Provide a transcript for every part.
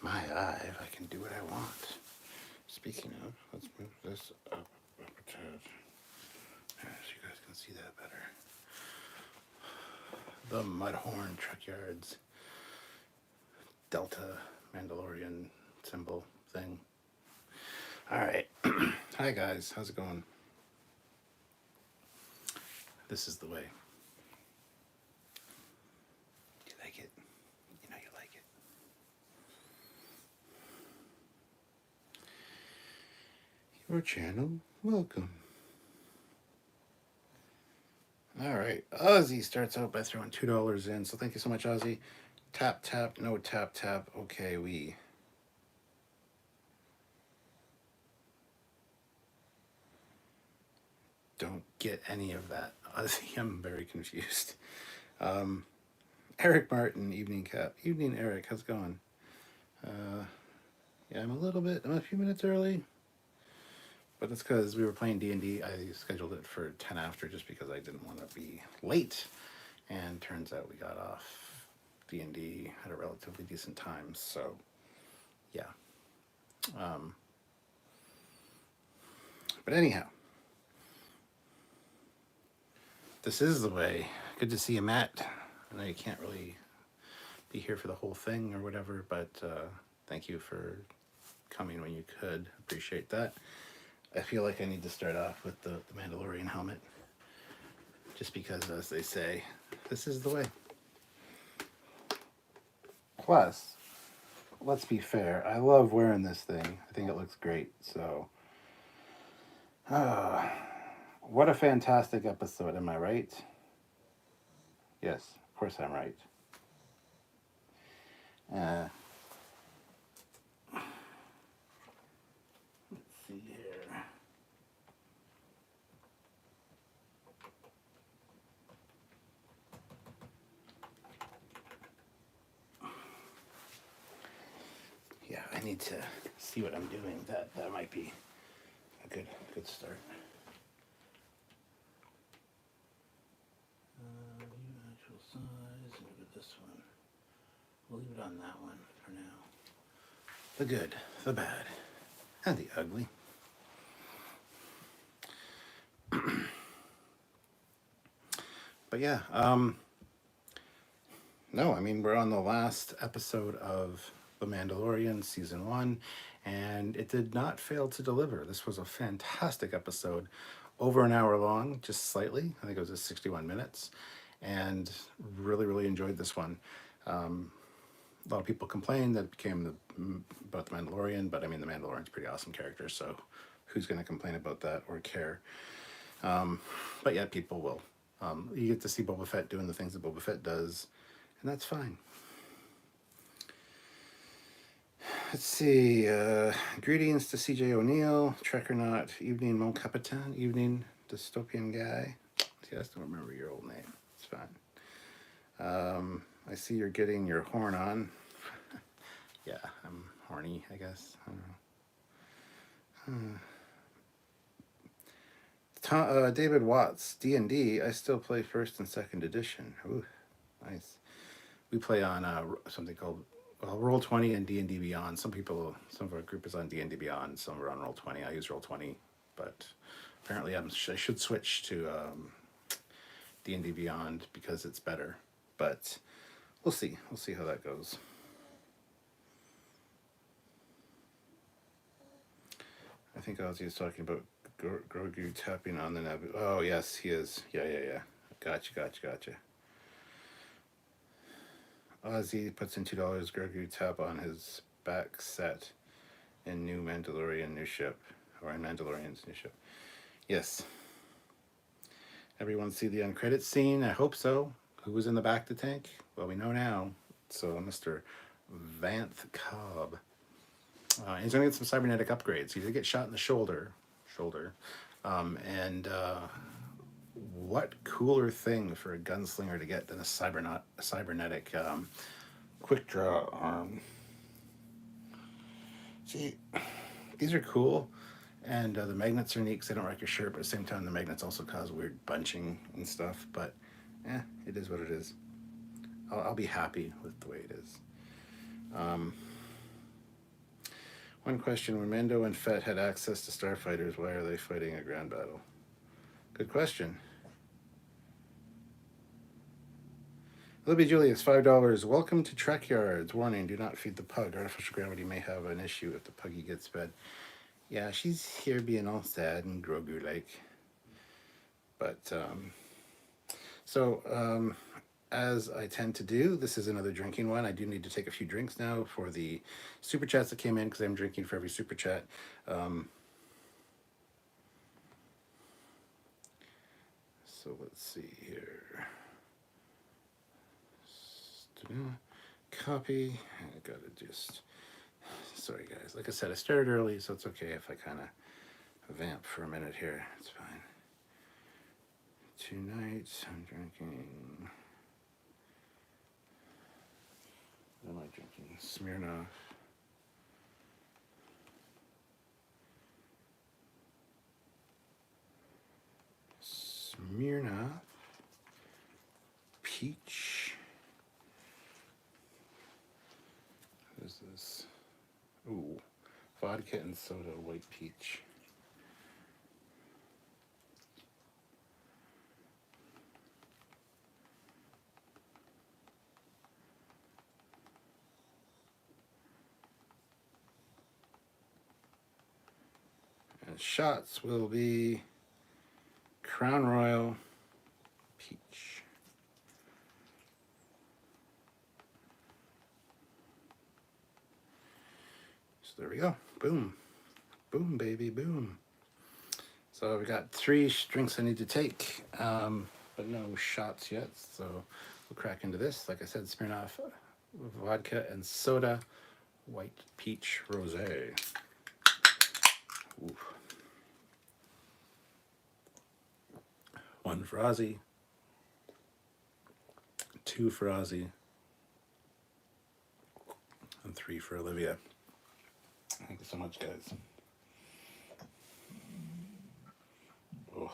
my eye. I can do what I want. Speaking of, let's move this up a tad. So you guys can see that better. The Mudhorn Trekyards Delta Mandalorian symbol thing. All right. Hi guys, how's it going? This is the way. You like it? You know you like it. Your channel, welcome. All right, Ozzy starts out by throwing $2 in, so thank you so much, Ozzy. Tap, tap, no tap, tap. Okay, we. Don't get any of that, Ozzy. I'm very confused. Eric Martin, evening cap. Evening, Eric. How's it going? Yeah, I'm a few minutes early. But that's because we were playing D&D. I scheduled it for 10 after just because I didn't want to be late. And turns out we got off D&D at a relatively decent time. So, yeah. But anyhow, this is the way. Good to see you, Matt. I know you can't really be here for the whole thing or whatever, but thank you for coming when you could. Appreciate that. I feel like I need to start off with the Mandalorian helmet. Just because, as they say, this is the way. Plus, let's be fair, I love wearing this thing. I think it looks great, so... what a fantastic episode, am I right? Yes, of course I'm right. Let's see here. Yeah, I need to see what I'm doing. That might be a good start. Actual size. Look at this one. We'll leave it on that one for now. The good, the bad, and the ugly. But yeah, no, I mean, we're on the last episode of The Mandalorian Season 1, and it did not fail to deliver. This was a fantastic episode, over an hour long, just slightly. I think it was 61 minutes, and really, really enjoyed this one. A lot of people complained that it became about The Mandalorian, but I mean, The Mandalorian's a pretty awesome character, so who's going to complain about that or care? But yeah, people will. You get to see Boba Fett doing the things that Boba Fett does, and that's fine. Let's see. Greetings to CJ O'Neill, Trekker evening Mon Capitan, evening dystopian guy. See, I still remember your old name. It's fine. I see you're getting your horn on. Yeah, I'm horny, I guess. I don't know. David Watts, D&D. I still play 1st and 2nd edition. Ooh, nice. We play on something called Roll20 and D&D Beyond. Some of our group is on D&D Beyond. Some are on Roll20. I use Roll20, but apparently I should switch to D&D Beyond because it's better. But we'll see. We'll see how that goes. I think Ozzy is talking about Grogu tapping on the nav. Oh, yes, he is. Yeah. Gotcha. Ozzy puts in $2. Grogu tap on his back set in New Mandalorian New Ship. Or in Mandalorian's New Ship. Yes. Everyone see the end credits scene? I hope so. Who was in the back of the tank? Well, we know now. So, Mr. Vanth Cobb. He's going to get some cybernetic upgrades. He did get shot in the shoulder. And what cooler thing for a gunslinger to get than a cybernetic quick draw arm? See, these are cool. And the magnets are neat because they don't wreck your shirt, but at the same time, the magnets also cause weird bunching and stuff. But, it is what it is. I'll be happy with the way it is. One question: when Mando and Fett had access to starfighters, why are they fighting a ground battle? Good question. Libby Julius, $5. Welcome to Trekyards. Warning, do not feed the pug. Artificial gravity may have an issue if the puggy gets fed. Yeah, she's here being all sad and Grogu-like. But, as I tend to do, this is another drinking one. I do need to take a few drinks now for the super chats that came in because I'm drinking for every super chat. So let's see here. Copy. I gotta just. Sorry, guys. Like I said, I started early, so it's okay if I kind of vamp for a minute here. It's fine. Tonight, I'm drinking. What am I drinking? Smirnoff. Smirnoff. Peach. What is this? Ooh, vodka and soda, white peach. And shots will be Crown Royal peach. So there we go. Boom. Boom, baby, boom. So we got 3 drinks I need to take, but no shots yet. So we'll crack into this. Like I said, Smirnoff vodka and soda, white peach rosé. Oof. 1 for Ozzy, 2 for Ozzy, and 3 for Olivia. Thank you so much, guys. Oh,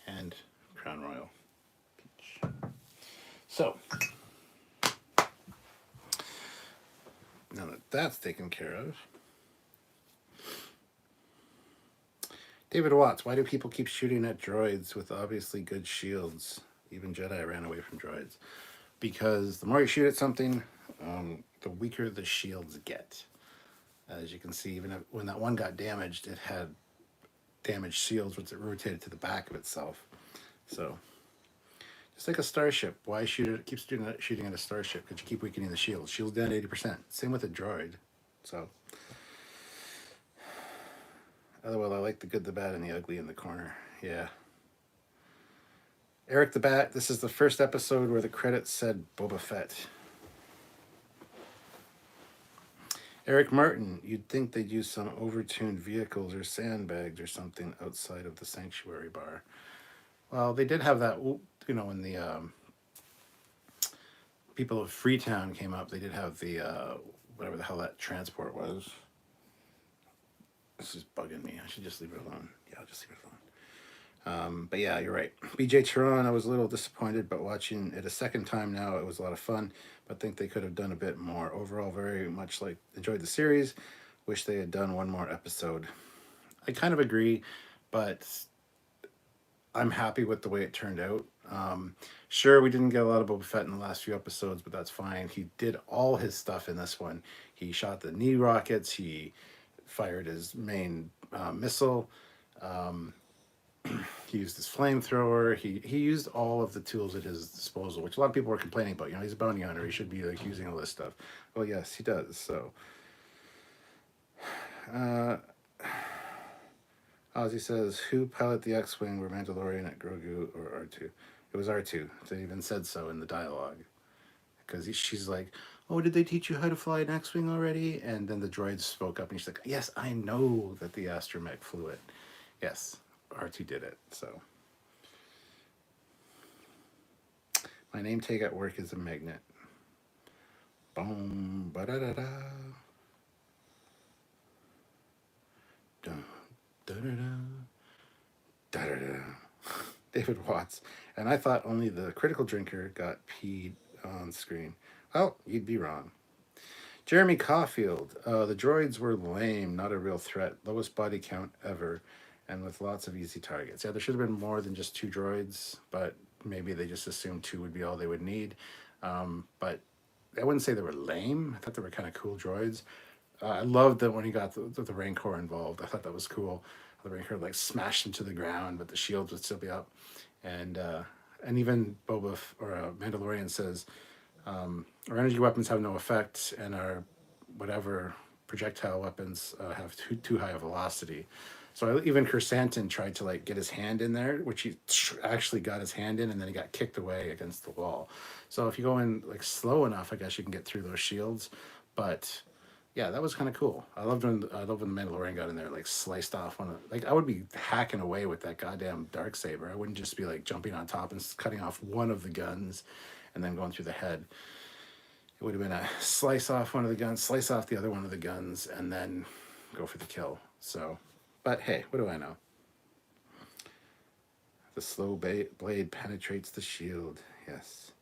and Crown Royal peach. So, now that that's taken care of, David Watts, why do people keep shooting at droids with obviously good shields? Even Jedi ran away from droids. Because the more you shoot at something, the weaker the shields get. As you can see, even when that one got damaged, it had damaged shields which it rotated to the back of itself. So, just like a starship, why shoot it? Keep shooting at a starship because you keep weakening the shield. Shield's down 80%. Same with a droid. So, otherwise, I like the good, the bad, and the ugly in the corner. Yeah. Eric the Bat, this is the first episode where the credits said Boba Fett. Eric Martin, you'd think they'd use some overtuned vehicles or sandbags or something outside of the sanctuary bar. Well, they did have that, you know, when the people of Freetown came up, they did have the, whatever the hell that transport was. This is bugging me. I should just leave it alone. Yeah, I'll just leave it alone. But yeah, you're right. BJ Tehran, I was a little disappointed, but watching it a second time now, it was a lot of fun. But I think they could have done a bit more. Overall, very much enjoyed the series. Wish they had done one more episode. I kind of agree, but I'm happy with the way it turned out. Sure, we didn't get a lot of Boba Fett in the last few episodes, but that's fine. He did all his stuff in this one. He shot the knee rockets. He fired his main missile. He used his flamethrower. He used all of the tools at his disposal, which a lot of people were complaining about. You know, he's a bounty hunter. He should be using all this stuff. Well, yes, he does. So, Ozzy says, "Who piloted the X-wing? Were Mandalorian at Grogu or R2?" It was R2. They even said so in the dialogue, because she's like, "Oh, did they teach you how to fly an X-wing already?" And then the droids spoke up, and she's like, "Yes, I know that the astromech flew it. Yes, R2 did it." So, my name tag at work is a magnet. Boom, ba da da da. Dun, da da da. Da da da. David Watts. And I thought only the critical drinker got peed on screen. Well, you'd be wrong. Jeremy Caulfield. The droids were lame, not a real threat. Lowest body count ever, and with lots of easy targets. Yeah, there should have been more than just 2 droids, but maybe they just assumed 2 would be all they would need. But I wouldn't say they were lame. I thought they were kind of cool droids. I loved that when he got the Rancor involved. I thought that was cool. The Rancor like smashed into the ground, but the shields would still be up. And even Boba or Mandalorian says our energy weapons have no effect, and our whatever projectile weapons have too high a velocity. So even Kersantin tried to like get his hand in there, which he actually got his hand in, and then he got kicked away against the wall. So if you go in like slow enough, I guess you can get through those shields. But yeah, that was kind of cool. I loved when the Mandalorian got in there, like sliced off one of, like I would be hacking away with that goddamn darksaber. I wouldn't just be like jumping on top and cutting off one of the guns, and then going through the head. It would have been a slice off one of the guns, slice off the other one of the guns, and then go for the kill. So, but hey, what do I know? The slow blade penetrates the shield. Yes.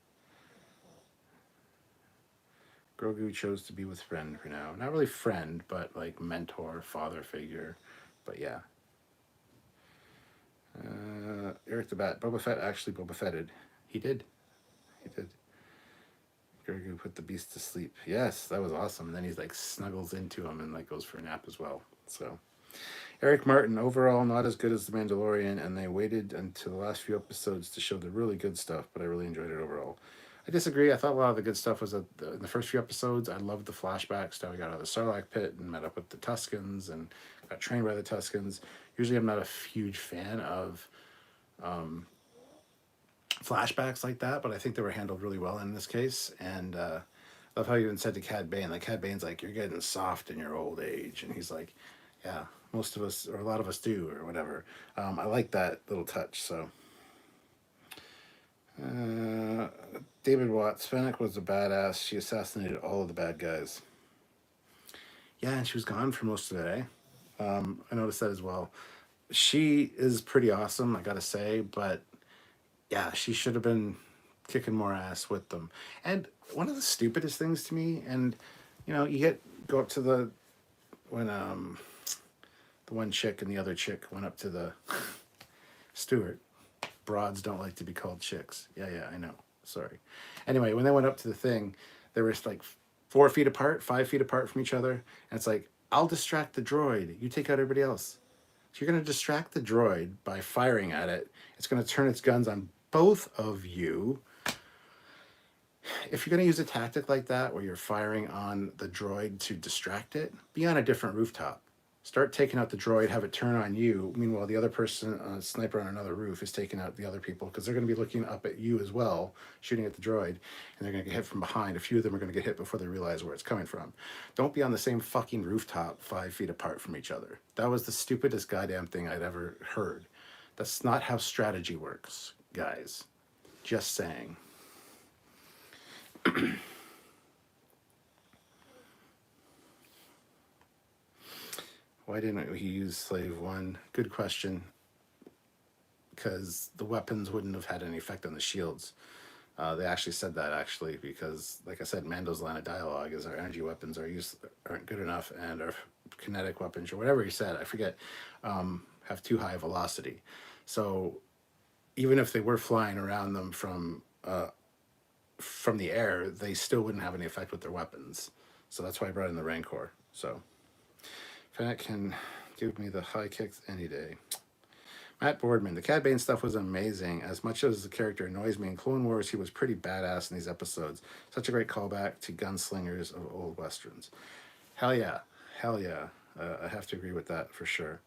Grogu chose to be with friend for now. Not really friend, but like mentor, father figure. But yeah. Eric the Bat. Boba Fett actually Boba Fetted. He did. He did. Grogu put the beast to sleep. Yes, that was awesome. And then he's like snuggles into him and like goes for a nap as well. So Eric Martin, overall not as good as The Mandalorian, and they waited until the last few episodes to show the really good stuff, but I really enjoyed it overall. I disagree. I thought a lot of the good stuff was in the first few episodes. I loved the flashbacks, how we got out of the Sarlacc pit and met up with the Tuskens and got trained by the Tuskens. Usually I'm not a huge fan of flashbacks like that, but I think they were handled really well in this case. And I love how you even said to Cad Bane, like Cad Bane's like, you're getting soft in your old age. And he's like, yeah, most of us, or a lot of us do, or whatever. I like that little touch, so. David Watts, Fennec was a badass. She assassinated all of the bad guys. Yeah, and she was gone for most of the day. I noticed that as well. She is pretty awesome, I gotta say, but yeah, she should have been kicking more ass with them. And one of the stupidest things to me, and you go up to when the one chick and the other chick went up to the Stewart. Broads don't like to be called chicks. Yeah, I know. Sorry. Anyway, when they went up to the thing, they were like 4 feet apart, 5 feet apart from each other. And it's like, I'll distract the droid. You take out everybody else. So you're going to distract the droid by firing at it. It's going to turn its guns on both of you. If you're going to use a tactic like that where you're firing on the droid to distract it, be on a different rooftop. Start taking out the droid, have it turn on you. Meanwhile, the other person, sniper on another roof, is taking out the other people because they're going to be looking up at you as well, shooting at the droid, and they're going to get hit from behind. A few of them are going to get hit before they realize where it's coming from. Don't be on the same fucking rooftop 5 feet apart from each other. That was the stupidest goddamn thing I'd ever heard. That's not how strategy works, guys. Just saying. Why didn't he use Slave 1? Good question. Because the weapons wouldn't have had any effect on the shields. They actually said that, because, like I said, Mando's line of dialogue is our energy weapons aren't good enough, and our kinetic weapons, or whatever he said, I forget, have too high a velocity. So even if they were flying around them from the air, they still wouldn't have any effect with their weapons. So that's why I brought in the Rancor. So Fennec can give me the high kicks any day. Matt Boardman, the Cad Bane stuff was amazing. As much as the character annoys me in Clone Wars, he was pretty badass in these episodes. Such a great callback to gunslingers of old westerns. Hell yeah. I have to agree with that for sure.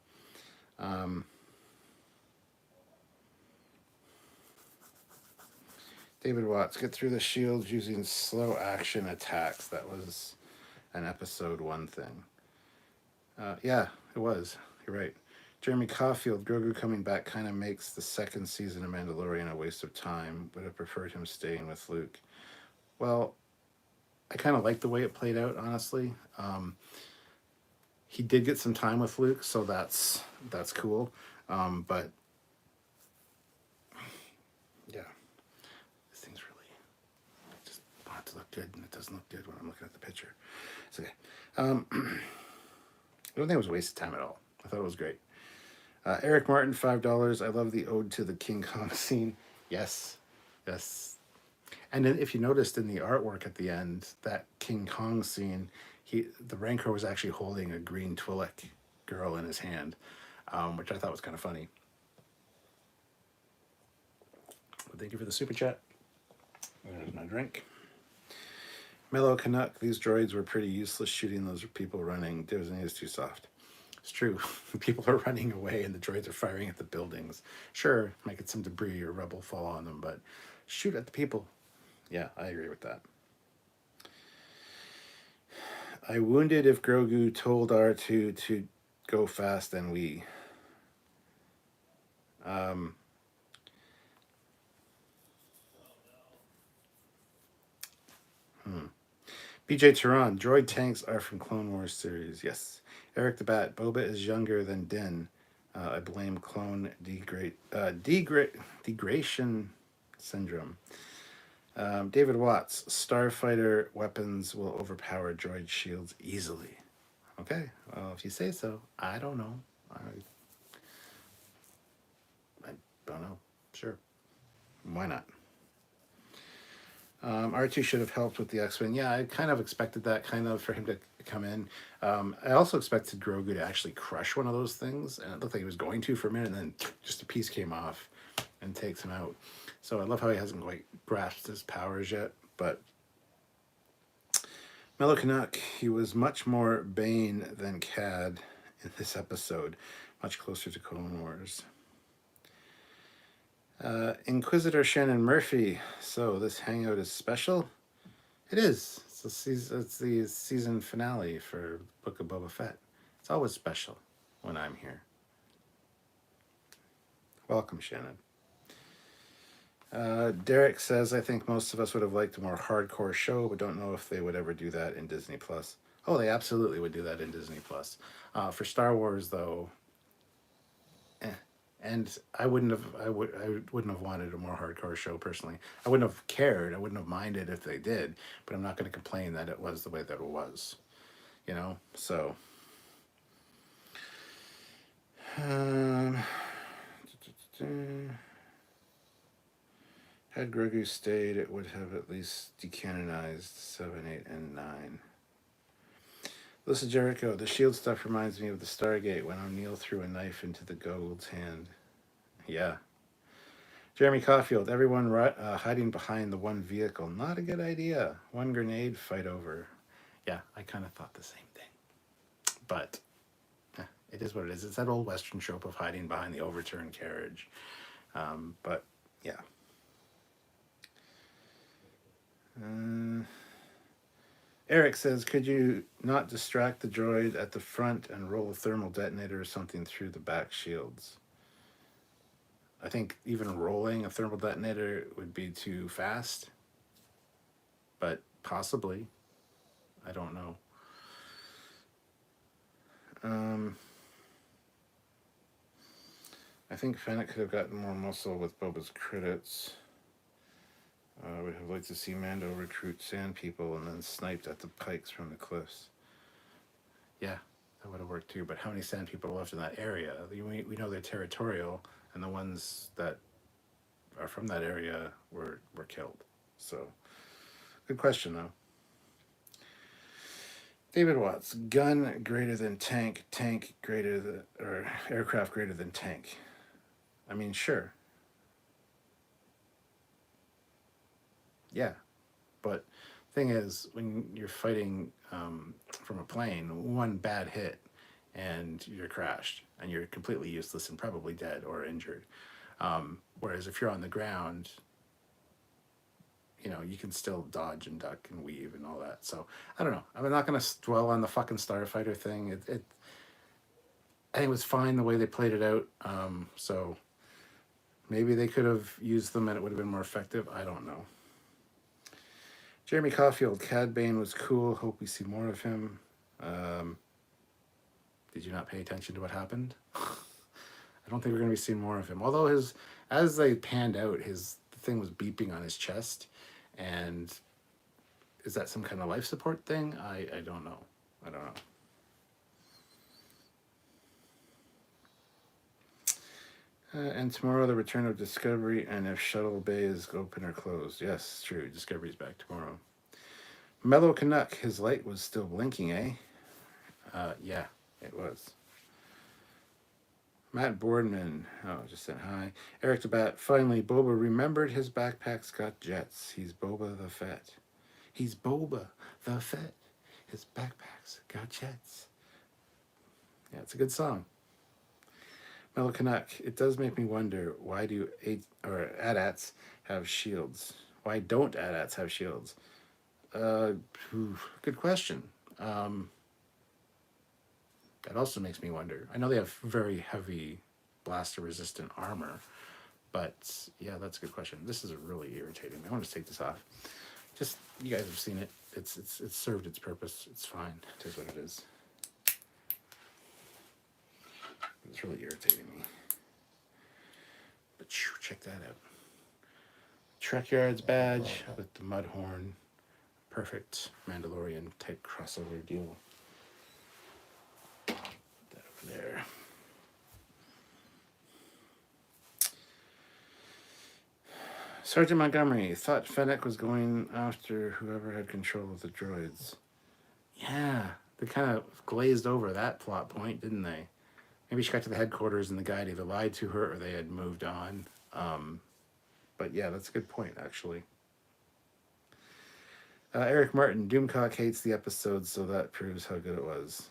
David Watts, get through the shields using slow action attacks. That was an episode 1 thing. Yeah, it was. You're right. Jeremy Caulfield, Grogu coming back kind of makes the second season of Mandalorian a waste of time. Would have preferred him staying with Luke. Well, I kind of like the way it played out, honestly. He did get some time with Luke, so that's cool. But yeah, this thing's really just want it to look good, and it doesn't look good when I'm looking at the picture. It's okay. I don't think it was a waste of time at all. I thought it was great. Eric Martin, $5. I love the ode to the King Kong scene. Yes, yes. And then if you noticed in the artwork at the end, that King Kong scene, the Rancor was actually holding a green Twi'lek girl in his hand, which I thought was kind of funny. But thank you for the super chat. There's my drink. Mellow Canuck, these droids were pretty useless shooting those people running. Disney is too soft. It's true. People are running away and the droids are firing at the buildings. Sure, might get some debris or rubble fall on them, but shoot at the people. Yeah, I agree with that. I wounded if Grogu told R2 to go fast and we. BJ Tehran, droid tanks are from Clone Wars series. Yes. Eric the Bat, Boba is younger than Din. I blame clone degradation syndrome. David Watts, starfighter weapons will overpower droid shields easily. Okay, well, if you say so, I don't know. I don't know. Sure. Why not? R2 should have helped with the X-Wing. Yeah, I kind of expected that for him to come in. I also expected Grogu to actually crush one of those things, and it looked like he was going to for a minute, and then just a piece came off and takes him out. So I love how he hasn't quite grasped his powers yet, but Mellow Canuck, he was much more Bane than Cad in this episode, much closer to Clone Wars. Inquisitor Shannon Murphy. So this hangout is special. It is. It's the season finale for Book of Boba Fett. It's always special when I'm here. Welcome, Shannon. Derek says, I think most of us would have liked a more hardcore show, but don't know if they would ever do that in Disney Plus. Oh, they absolutely would do that in Disney Plus. For Star Wars, though, and I wouldn't have wanted a more hardcore show personally. I wouldn't have cared. I wouldn't have minded if they did, but I'm not going to complain that it was the way that it was. You know, so. Had Grogu stayed, it would have at least decanonized 7, 8, and 9. Listen, Jericho, the shield stuff reminds me of the Stargate when O'Neill threw a knife into the Gold's hand. Yeah. Jeremy Caulfield, everyone hiding behind the one vehicle. Not a good idea. One grenade, fight over. Yeah, I kind of thought the same thing. But it is what it is. It's that old Western trope of hiding behind the overturned carriage. But, yeah. Eric says, could you not distract the droid at the front and roll a thermal detonator or something through the back shields? I think even rolling a thermal detonator would be too fast. But possibly. I don't know. I think Fennec could have gotten more muscle with Boba's credits. We'd have liked to see Mando recruit sand people and then sniped at the pikes from the cliffs. Yeah, that would have worked too. But how many sand people are left in that area? We know they're territorial, and the ones that are from that area were killed. So, good question though. David Watts, gun greater than tank, tank greater than, or aircraft greater than tank. I mean, sure. Yeah, but thing is, when you're fighting from a plane, one bad hit and you're crashed and you're completely useless and probably dead or injured. Whereas if you're on the ground, you know, you can still dodge and duck and weave and all that. So I don't know. I'm not going to dwell on the fucking starfighter thing. I think it was fine the way they played it out. So maybe they could have used them and it would have been more effective. I don't know. Jeremy Caulfield, Cad Bane was cool. Hope we see more of him. Did you not pay attention to what happened? I don't think we're going to be seeing more of him. Although as they panned out, the thing was beeping on his chest, and is that some kind of life support thing? I don't know. I don't know. And tomorrow, the return of Discovery, and if Shuttle Bay is open or closed. Yes, true. Discovery's back tomorrow. Mellow Canuck, his light was still blinking, eh? Yeah, it was. Matt Boardman, just said hi. Eric DeBat, finally, Boba remembered his backpack's got jets. He's Boba the Fett. He's Boba the Fett. His backpack's got jets. Yeah, it's a good song. Mellow Canuck, it does make me wonder, why do AT-ATs have shields? Why don't AT-ATs have shields? Good question. That also makes me wonder. I know they have very heavy blaster-resistant armor, but yeah, that's a good question. This is really irritating. I want to take this off. Just, you guys have seen it. It's served its purpose. It's fine. It is what it is. It's really irritating me. But check that out. Trekyards badge with the mud horn. Perfect Mandalorian type crossover deal. Put that over there. Sergeant Montgomery thought Fennec was going after whoever had control of the droids. Yeah, they kind of glazed over that plot point, didn't they? Maybe she got to the headquarters and the guy either lied to her or they had moved on. But yeah, that's a good point, actually. Eric Martin, Doomcock hates the episode, so that proves how good it was.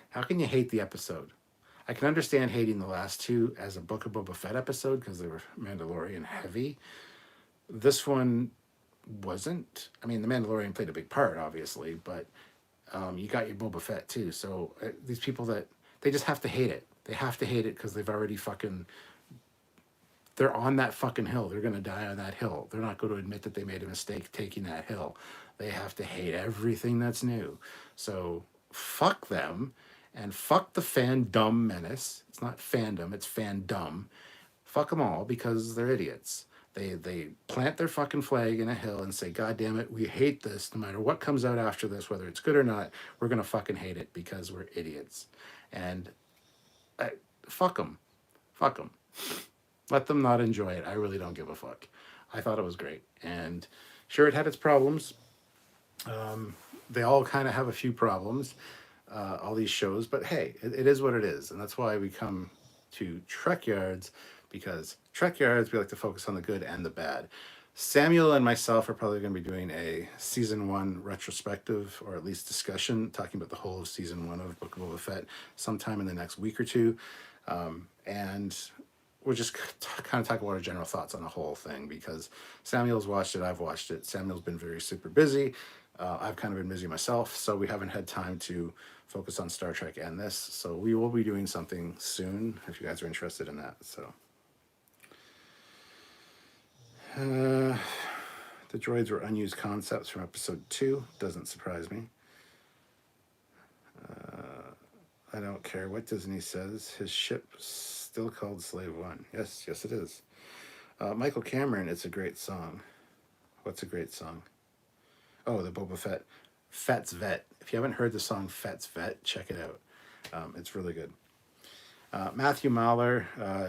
How can you hate the episode? I can understand hating the last two as a Book of Boba Fett episode because they were Mandalorian heavy. This one wasn't. I mean, the Mandalorian played a big part, obviously, but you got your Boba Fett too. So these people they just have to hate it. They have to hate it because they've already they're on that fucking hill. They're going to die on that hill. They're not going to admit that they made a mistake taking that hill. They have to hate everything that's new. So fuck them and fuck the fandom menace. It's not fandom, it's fandom. Fuck them all because they're idiots. They plant their fucking flag in a hill and say, God damn it, we hate this. No matter what comes out after this, whether it's good or not, we're going to fucking hate it because we're idiots. And fuck them. Fuck them. Let them not enjoy it. I really don't give a fuck. I thought it was great. And sure, it had its problems. They all kind of have a few problems, all these shows. But hey, it is what it is. And that's why we come to Trekyards, because Trekyards, we like to focus on the good and the bad. Samuel and myself are probably going to be doing a season 1 retrospective, or at least discussion, talking about the whole of season 1 of Book of Boba Fett sometime in the next week or two. And we'll just kind of talk about our general thoughts on the whole thing, because Samuel's watched it, I've watched it. Samuel's been very super busy. I've kind of been busy myself, so we haven't had time to focus on Star Trek and this. So we will be doing something soon if you guys are interested in that. So the droids were unused concepts from episode 2. Doesn't surprise me. I don't care what Disney says. His ship's still called Slave One. Yes, it is. Michael Cameron, it's a great song. What's a great song? Oh, the Boba Fett. Fett's Vet. If you haven't heard the song Fett's Vet, check it out. It's really good. Matthew Mahler,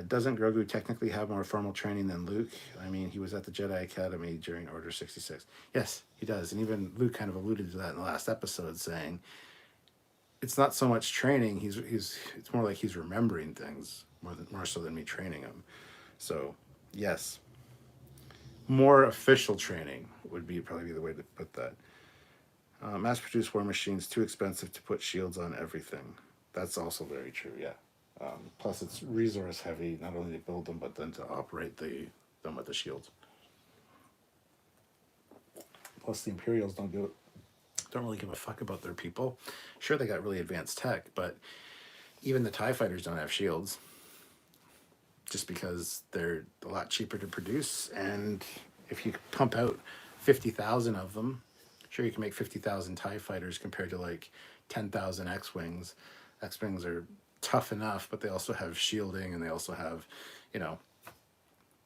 doesn't Grogu technically have more formal training than Luke? I mean, he was at the Jedi Academy during Order 66. Yes, he does. And even Luke kind of alluded to that in the last episode, saying it's not so much training. It's more like he's remembering things more so than me training him. So, yes. More official training would probably be the way to put that. Mass-produced war machines, too expensive to put shields on everything. That's also very true, yeah. Plus, it's resource heavy, not only to build them, but then to operate them with the shields. Plus, the Imperials don't really give a fuck about their people. Sure, they got really advanced tech, but even the TIE fighters don't have shields. Just because they're a lot cheaper to produce, and if you pump out 50,000 of them, sure, you can make 50,000 TIE fighters compared to like 10,000 X-Wings. X-Wings are tough enough, but they also have shielding and they also have, you know,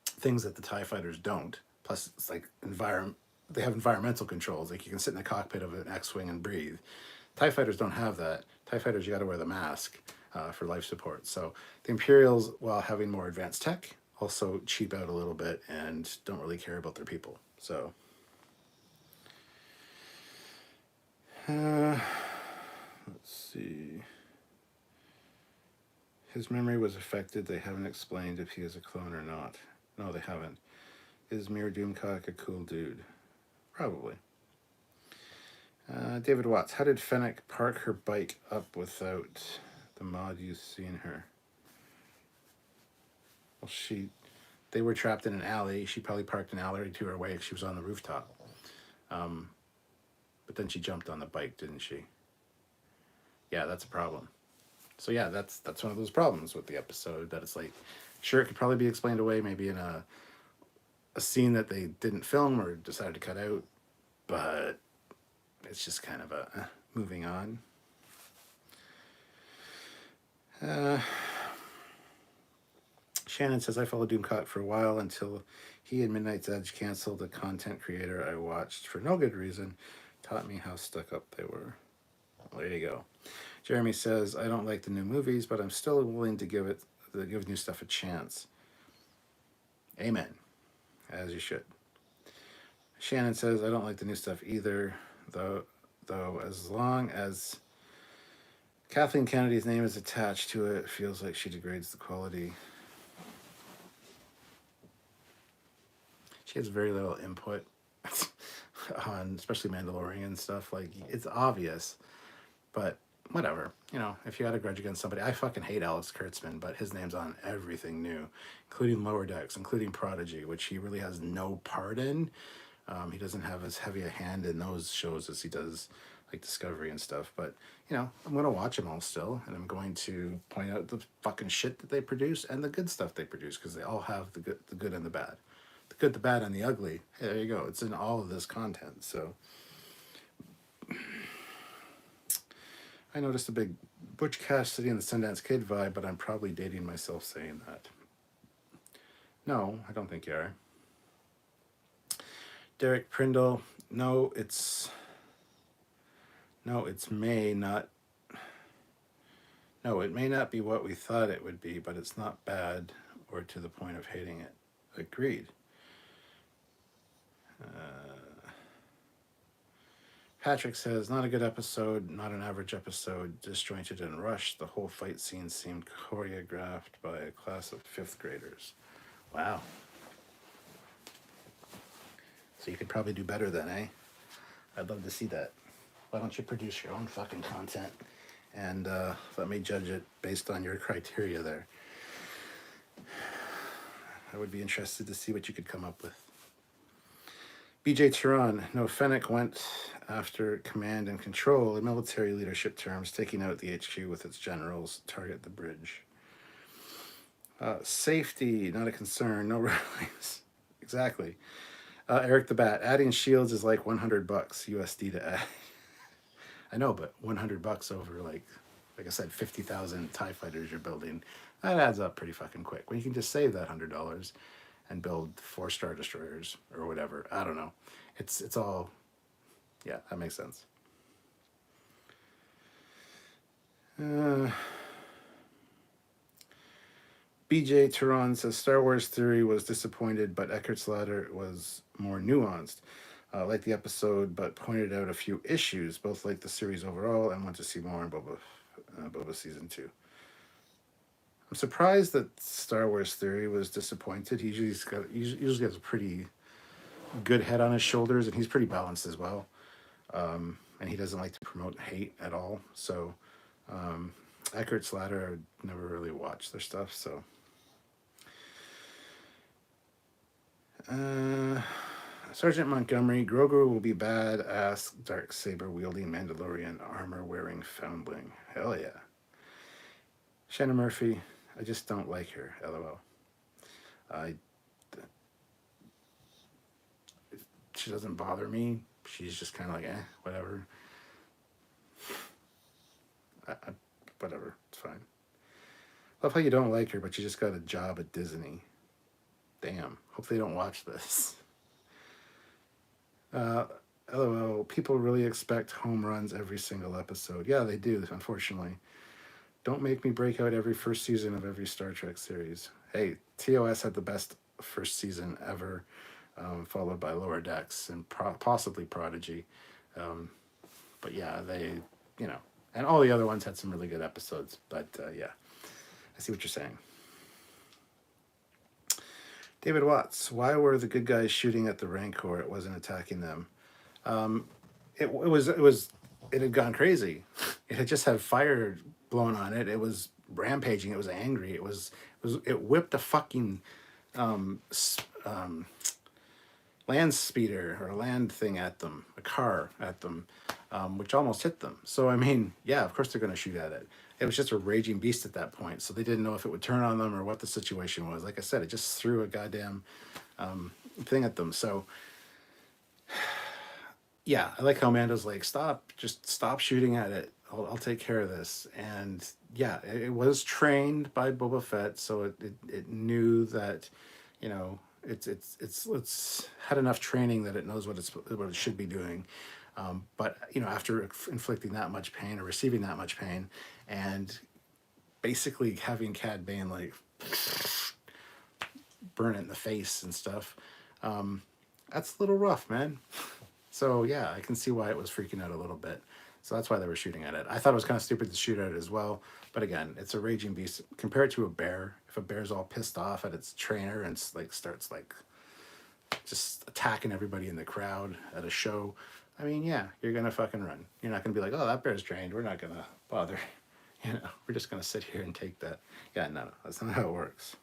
things that the TIE fighters don't. Plus, it's like they have environmental controls. Like you can sit in the cockpit of an X-wing and breathe. TIE fighters don't have that. TIE fighters, you got to wear the mask for life support. So the Imperials, while having more advanced tech, also cheap out a little bit and don't really care about their people. So, let's see. His memory was affected. They haven't explained if he is a clone or not. No, they haven't. Is Mir Doomcock a cool dude? Probably. David Watts, how did Fennec park her bike up without the mod you've seen her? Well, they were trapped in an alley. She probably parked an alley to her way. She was on the rooftop. But then she jumped on the bike, didn't she? Yeah, that's a problem. So yeah, that's one of those problems with the episode, that it's like, sure, it could probably be explained away, maybe in a scene that they didn't film or decided to cut out, but it's just kind of a moving on. Shannon says, I followed Doomcock for a while until he and Midnight's Edge canceled. The content creator I watched for no good reason taught me how stuck up they were. Well, there you go. Jeremy says, I don't like the new movies, but I'm still willing to give new stuff a chance. Amen. As you should. Shannon says, I don't like the new stuff either, though as long as Kathleen Kennedy's name is attached to it, it feels like she degrades the quality. She has very little input on especially Mandalorian stuff. Like, it's obvious, but whatever. You know, if you had a grudge against somebody, I fucking hate Alex Kurtzman, but his name's on everything new, including Lower Decks, including Prodigy, which he really has no part in. He doesn't have as heavy a hand in those shows as he does like Discovery and stuff. But, you know, I'm going to watch them all still, and I'm going to point out the fucking shit that they produce and the good stuff they produce, because they all have the good and the bad. The good, the bad, and the ugly. Hey, there you go. It's in all of this content. So I noticed a big Butch Cassidy and the Sundance Kid vibe, but I'm probably dating myself saying that. No, I don't think you are. Derek Prindle, no, it's may not. No, it may not be what we thought it would be, but it's not bad or to the point of hating it. Agreed. Patrick says, not a good episode, not an average episode, disjointed and rushed. The whole fight scene seemed choreographed by a class of 5th graders. Wow. So you could probably do better then, eh? I'd love to see that. Why don't you produce your own fucking content and let me judge it based on your criteria there. I would be interested to see what you could come up with. BJ Tehran, no, Fennec went after command and control in military leadership terms, taking out the HQ with its generals, target the bridge. Safety, not a concern, no rallies. Exactly. Eric the Bat, adding shields is like $100 USD to add. I know, but $100 over like I said, 50,000 TIE fighters you're building, that adds up pretty fucking quick. When you can just save that $100 and build 4 Star Destroyers or whatever, I don't know. It's all, yeah, that makes sense. BJ Tehran says Star Wars Theory was disappointed, but Eckert's Ladder was more nuanced. Like the episode, but pointed out a few issues, both like the series overall and want to see more in Boba Season 2. I'm surprised that Star Wars Theory was disappointed. He usually has a pretty good head on his shoulders, and he's pretty balanced as well. And he doesn't like to promote hate at all. So Eckert's Ladder, I never really watched their stuff, so. Sergeant Montgomery, Grogu will be badass dark saber wielding Mandalorian armor wearing foundling. Hell yeah. Shannon Murphy, I just don't like her. LOL. She doesn't bother me. She's just kind of like, whatever. Whatever, it's fine. Love how you don't like her, but you just got a job at Disney. Damn. Hope they don't watch this. LOL. People really expect home runs every single episode. Yeah, they do, unfortunately. Don't make me break out every first season of every Star Trek series. Hey, TOS had the best first season ever, followed by Lower Decks and possibly Prodigy. But yeah, they, you know, and all the other ones had some really good episodes. But yeah, I see what you're saying. David Watts, why were the good guys shooting at the Rancor? It wasn't attacking them. It had gone crazy. It had just had fire blown on it. It was rampaging. It was angry. It whipped a fucking land speeder or a land thing at them, a car at them, which almost hit them. So I mean, yeah, of course they're going to shoot at it. It was just a raging beast at that point, so they didn't know if it would turn on them or what the situation was. Like I said, it just threw a goddamn thing at them. So yeah, I like how Mando's like, just stop shooting at it. I'll take care of this. And yeah, it was trained by Boba Fett, so it knew that, you know, it's had enough training that it knows what it should be doing. But you know, after inflicting that much pain or receiving that much pain, and basically having Cad Bane like burn it in the face and stuff, that's a little rough, man. So yeah, I can see why it was freaking out a little bit. So that's why they were shooting at it. I thought it was kind of stupid to shoot at it as well. But again, it's a raging beast. Compare it to a bear. If a bear's all pissed off at its trainer and starts like just attacking everybody in the crowd at a show, I mean, yeah, you're gonna fucking run. You're not gonna be like, oh, that bear's trained. We're not gonna bother. You know, we're just gonna sit here and take that. Yeah, no, that's not how it works.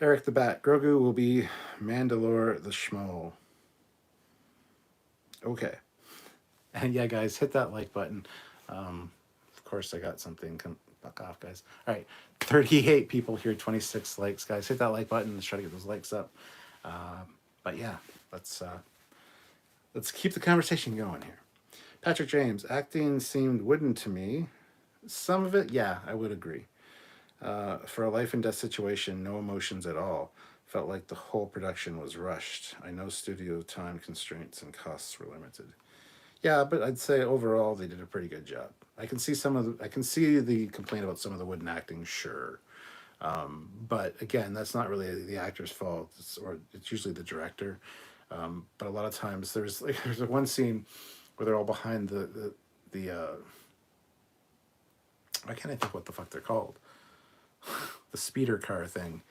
Eric the Bat, Grogu will be Mandalore the Schmo. Okay. And yeah, guys, hit that like button. Of course, I got something. Fuck off, guys. All right, 38 people here, 26 likes, guys. Hit that like button. Let's try to get those likes up. But yeah, let's keep the conversation going here. Patrick James, acting seemed wooden to me. Some of it, yeah, I would agree. For a life and death situation, no emotions at all. Felt like the whole production was rushed. I know studio time constraints and costs were limited. Yeah, but I'd say overall they did a pretty good job. I can see the complaint about some of the wooden acting, sure. But again, that's not really the actor's fault, it's usually the director. But a lot of times there's one scene where they're all behind the why can't I think what the fuck they're called? The speeder car thing,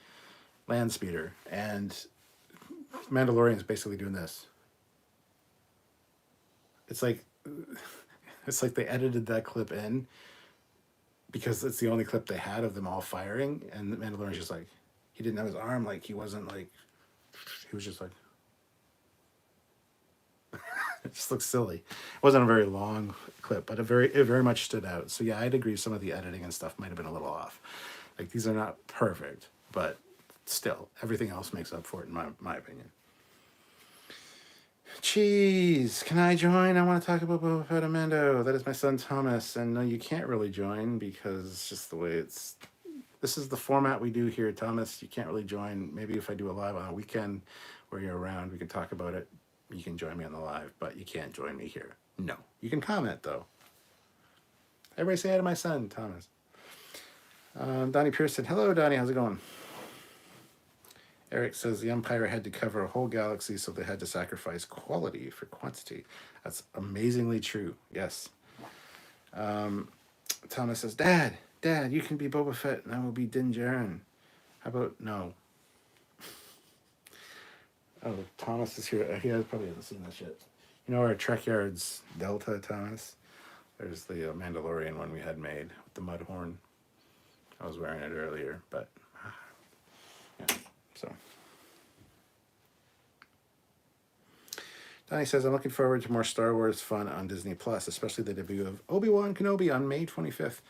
land speeder, and Mandalorian's basically doing this. It's like they edited that clip in because it's the only clip they had of them all firing, and the Mandalorian's just like, he didn't have his arm, like he wasn't like, he was just like, it just looks silly. It wasn't a very long clip, but it very much stood out. So yeah, I'd agree some of the editing and stuff might have been a little off. Like these are not perfect, but still everything else makes up for it in my opinion. Cheese, can I join? I want to talk about Boba Fett and Mando. That is my son Thomas, and no, you can't really join because it's just the way it's. This is the format we do here, Thomas. You can't really join. Maybe if I do a live on a weekend where you're around, we can talk about it. You can join me on the live, but you can't join me here. No, you can comment though. Everybody say hi to my son, Thomas. Donnie Pearson, hello, Donnie. How's it going? Eric says the Empire had to cover a whole galaxy, so they had to sacrifice quality for quantity. That's amazingly true. Yes. Thomas says, Dad, you can be Boba Fett, and I will be Din Djarin. How about no? Oh, Thomas is here. He probably hasn't seen this yet. You know our Trekyards Delta, Thomas? There's the Mandalorian one we had made with the mud horn. I was wearing it earlier, but yeah. So, Donnie says, I'm looking forward to more Star Wars fun on Disney Plus, especially the debut of Obi-Wan Kenobi on May 25th, a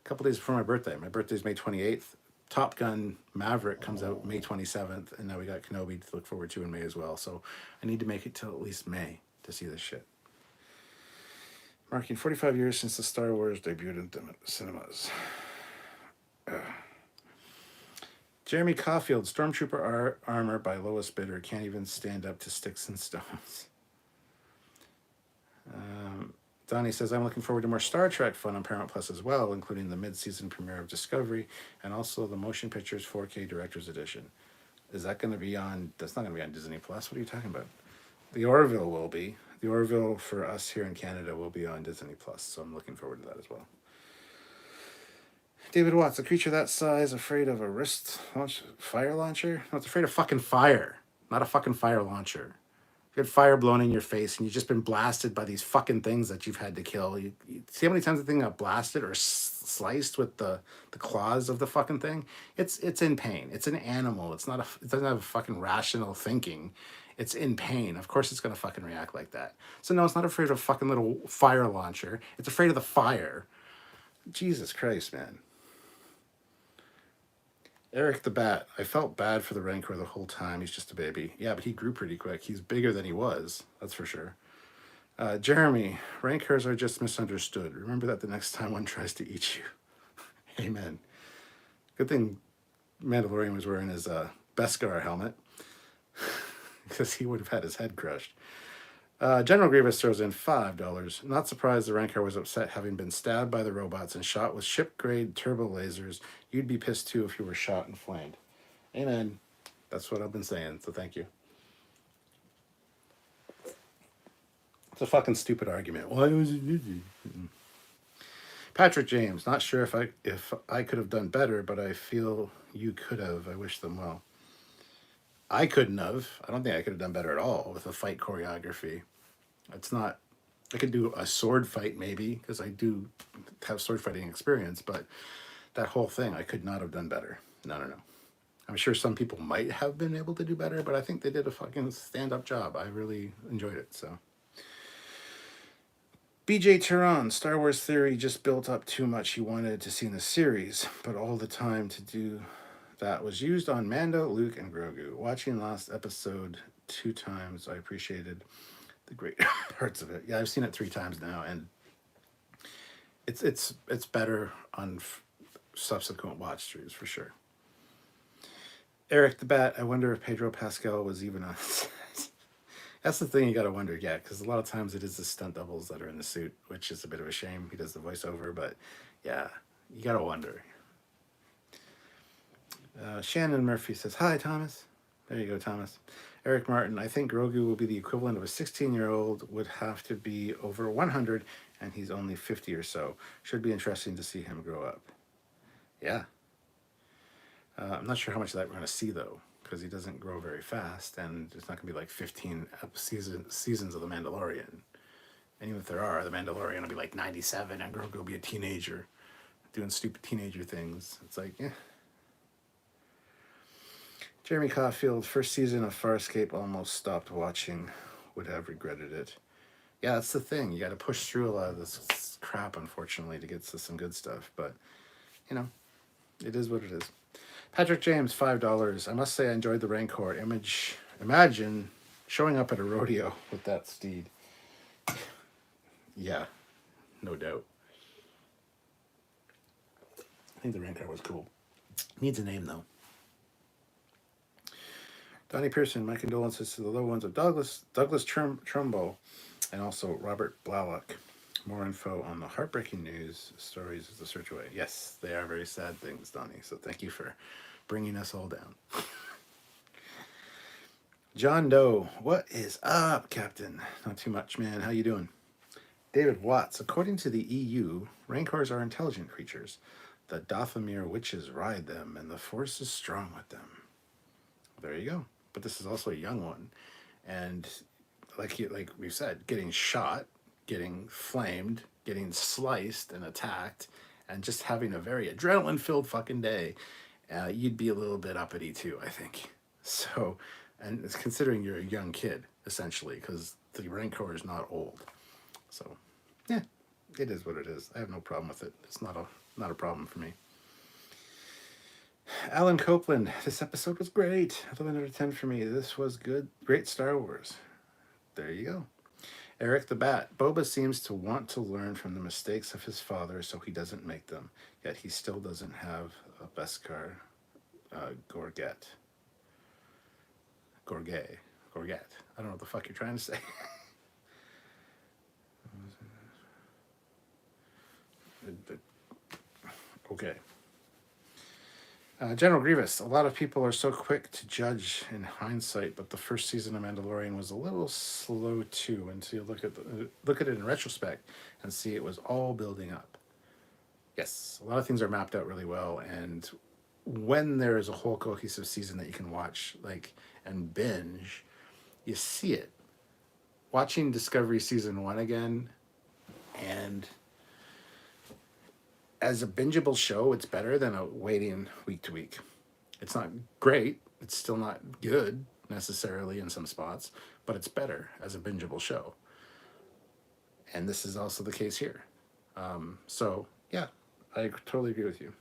couple days before my birthday. My birthday's May 28th. Top Gun Maverick comes out May 27th, and now we got Kenobi to look forward to in May as well. So I need to make it till at least May to see this shit. Marking 45 years since the Star Wars debuted in cinemas. Jeremy Caulfield, Stormtrooper armor by lowest bidder, can't even stand up to sticks and stones. Donnie says, I'm looking forward to more Star Trek fun on Paramount Plus as well, including the mid-season premiere of Discovery and also the Motion Pictures 4K Director's Edition. Is that going to be on? That's not going to be on Disney Plus. What are you talking about? The Orville will be. The Orville for us here in Canada will be on Disney Plus, so I'm looking forward to that as well. David Watts, a creature that size afraid of a fire launcher? No, it's afraid of fucking fire, not a fucking fire launcher. You had fire blown in your face and you've just been blasted by these fucking things that you've had to kill. You see how many times the thing got blasted or sliced with the claws of the fucking thing? It's in pain. It's an animal. It doesn't have fucking rational thinking. It's in pain. Of course it's going to fucking react like that. So no, it's not afraid of a fucking little fire launcher. It's afraid of the fire. Jesus Christ, man. Eric the Bat. I felt bad for the Rancor the whole time. He's just a baby. Yeah, but he grew pretty quick. He's bigger than he was. That's for sure. Jeremy. Rancors are just misunderstood. Remember that the next time one tries to eat you. Amen. Good thing Mandalorian was wearing his Beskar helmet. Because he would have had his head crushed. General Grievous throws in $5. Not surprised the Rancor was upset having been stabbed by the robots and shot with ship-grade turbo lasers. You'd be pissed too if you were shot and flamed. Amen. That's what I've been saying, so thank you. It's a fucking stupid argument. Why was it? Patrick James, not sure if I could have done better, but I feel you could have. I wish them well. I couldn't have. I don't think I could have done better at all with the fight choreography. It's not. I could do a sword fight maybe because I do have sword fighting experience, but that whole thing I could not have done better. No. I'm sure some people might have been able to do better, but I think they did a fucking stand-up job. I really enjoyed it. So. BJ Tehran, Star Wars theory just built up too much he wanted to see in the series, but all the time to do that was used on Mando, Luke, and Grogu. Watching last episode 2 times, I appreciated the great parts of it. Yeah, I've seen it 3 times now, and it's better on subsequent watch throughs for sure. Eric the Bat, I wonder if Pedro Pascal was even on set. That's the thing you gotta wonder, yeah, because a lot of times it is the stunt doubles that are in the suit, which is a bit of a shame. He does the voiceover, but yeah, you gotta wonder. Shannon Murphy says, hi, Thomas. There you go, Thomas. Eric Martin, I think Grogu will be the equivalent of a 16-year-old, would have to be over 100, and he's only 50 or so. Should be interesting to see him grow up. Yeah. I'm not sure how much of that we're going to see, though, because he doesn't grow very fast, and it's not going to be like 15 seasons of The Mandalorian. And even if there are, The Mandalorian will be like 97, and Grogu will be a teenager doing stupid teenager things. It's like, yeah. Jeremy Caulfield, first season of Farscape, almost stopped watching. Would have regretted it. Yeah, that's the thing. You got to push through a lot of this crap, unfortunately, to get to some good stuff. But, you know, it is what it is. Patrick James, $5. I must say I enjoyed the Rancor image. Imagine showing up at a rodeo with that steed. Yeah, no doubt. I think the Rancor was cool. Needs a name, though. Donnie Pearson, my condolences to the loved ones of Douglas Trumbo and also Robert Blalock. More info on the heartbreaking news stories of the search away. Yes, they are very sad things, Donnie. So thank you for bringing us all down. John Doe, what is up, Captain? Not too much, man. How you doing? David Watts, according to the EU, Rancors are intelligent creatures. The Dathomir witches ride them, and the Force is strong with them. There you go. But this is also a young one. And like we've said, getting shot, getting flamed, getting sliced and attacked, and just having a very adrenaline-filled fucking day, you'd be a little bit uppity too, I think. So, and it's considering you're a young kid, essentially, because the Rancor is not old. So, yeah, it is what it is. I have no problem with it. It's not a problem for me. Alan Copeland, this episode was great. 11 out of 10 for me. This was good. Great Star Wars. There you go. Eric the Bat. Boba seems to want to learn from the mistakes of his father so he doesn't make them, yet he still doesn't have a Beskar Gorget. Gorget. Gorget. I don't know what the fuck you're trying to say. Okay. General Grievous. A lot of people are so quick to judge in hindsight, but the first season of Mandalorian was a little slow too. Until you look at it in retrospect and see it was all building up. Yes, a lot of things are mapped out really well, and when there is a whole cohesive season that you can watch and binge, you see it. Watching Discovery season 1 again, and as a bingeable show, it's better than waiting week to week. It's not great. It's still not good necessarily in some spots, but it's better as a bingeable show. And this is also the case here. So, yeah, I totally agree with you.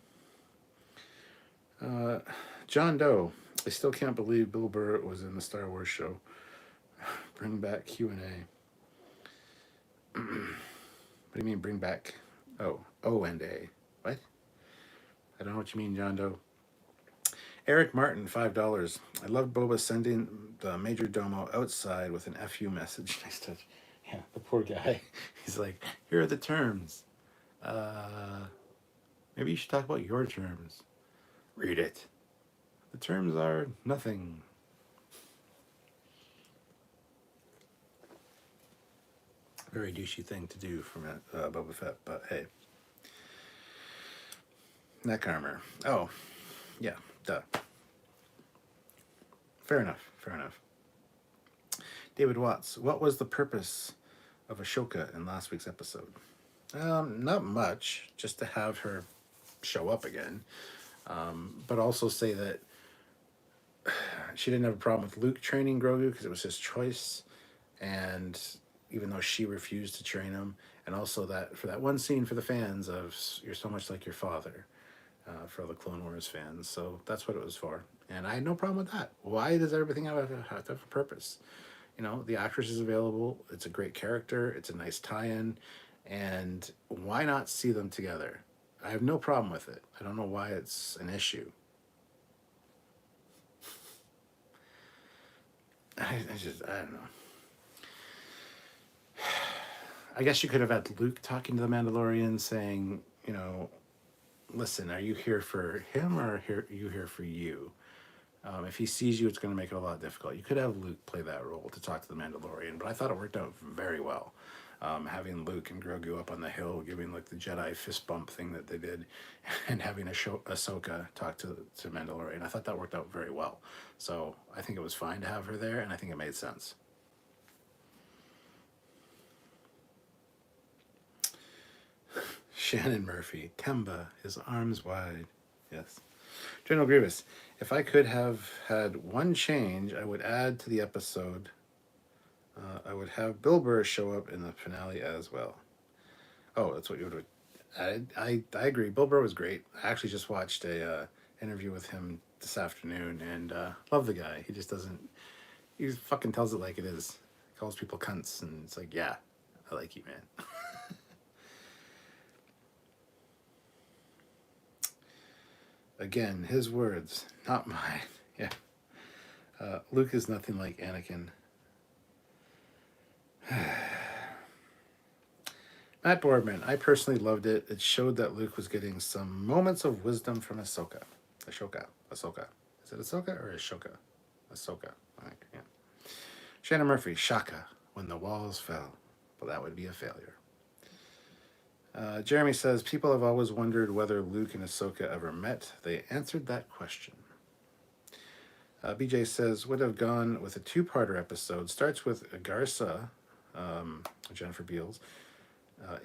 John Doe. I still can't believe Bill Burr was in the Star Wars show. Bring back Q&A. What do you mean bring back... O and A. What? I don't know what you mean, John Doe. Eric Martin, $5. I loved Boba sending the Major Domo outside with an FU message. Nice touch. Yeah, the poor guy. He's like, here are the terms. Maybe you should talk about your terms. Read it. The terms are nothing. Very douchey thing to do from Boba Fett, but hey. Neck armor. Oh, yeah, duh. Fair enough. David Watts, what was the purpose of Ashoka in last week's episode? Not much, just to have her show up again, but also say that she didn't have a problem with Luke training Grogu because it was his choice, and even though she refused to train him, and also that for that one scene for the fans of "You're so much like your father," for the Clone Wars fans. So that's what it was for, and I had no problem with that. Why does everything have to have a purpose? You know, the actress is available. It's a great character. It's a nice tie-in, and why not see them together? I have no problem with it. I don't know why it's an issue. I don't know. I guess you could have had Luke talking to the Mandalorian saying, you know, listen, are you here for him or are you here for you? If he sees you, it's going to make it a lot difficult. You could have Luke play that role to talk to the Mandalorian, but I thought it worked out very well. Having Luke and Grogu up on the hill, giving like the Jedi fist bump thing that they did, and having Ahsoka talk to Mandalorian. I thought that worked out very well. So I think it was fine to have her there, and I think it made sense. Shannon Murphy, Kemba, his arms wide. Yes. General Grievous, if I could have had one change, I would add to the episode. I would have Bill Burr show up in the finale as well. Oh, that's what you would have added. I agree. Bill Burr was great. I actually just watched a interview with him this afternoon, and love the guy. He just doesn't. He fucking tells it like it is. He calls people cunts, and it's like, yeah, I like you, man. Again, his words, not mine. Yeah. Luke is nothing like Anakin. Matt Boardman, I personally loved it. It showed that Luke was getting some moments of wisdom from Ahsoka. Ahsoka. Is it Ahsoka or Ashoka? Ahsoka. I think, yeah. Shannon Murphy, Shaka, when the walls fell. Well, that would be a failure. Jeremy says, people have always wondered whether Luke and Ahsoka ever met. They answered that question. BJ says, would have gone with a two-parter episode. Starts with Garza, Jennifer Beals,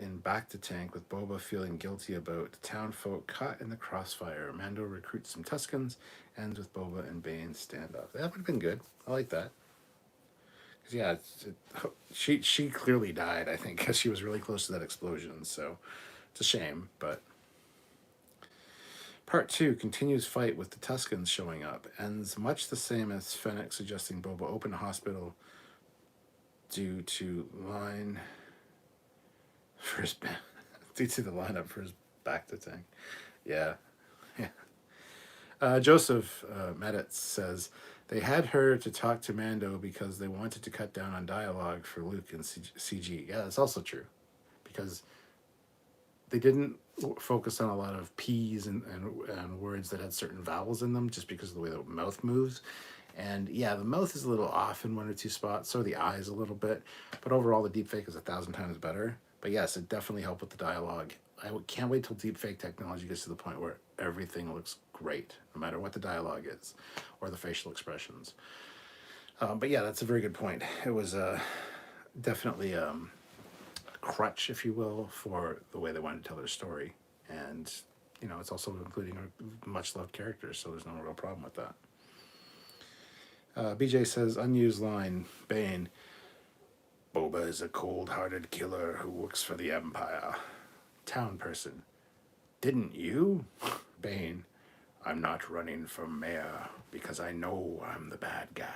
in Back to Tank with Boba feeling guilty about the town folk caught in the crossfire. Mando recruits some Tuskens, ends with Boba and Bane standoff. That would have been good. I like that. Yeah, she clearly died, I think, because she was really close to that explosion. So it's a shame, but Part 2 continues fight with the Tuskens showing up. Ends much the same as Fennec suggesting Boba open a hospital due to line for his due to the lineup for his back to tank. Yeah, yeah. Joseph Meditz says they had her to talk to Mando because they wanted to cut down on dialogue for Luke and CG. Yeah, that's also true because they didn't focus on a lot of P's and words that had certain vowels in them just because of the way the mouth moves. And yeah, the mouth is a little off in one or two spots, so the eyes a little bit. But overall, the deepfake is 1,000 times better. But yes, it definitely helped with the dialogue. I can't wait till deepfake technology gets to the point where everything looks great, no matter what the dialogue is or the facial expressions. But yeah, that's a very good point. It was definitely a crutch, if you will, for the way they wanted to tell their story. And, you know, it's also including a much loved characters, so there's no real problem with that. BJ says, unused line, Bane, Boba is a cold-hearted killer who works for the Empire. Town person, didn't you? Bane, I'm not running for mayor because I know I'm the bad guy.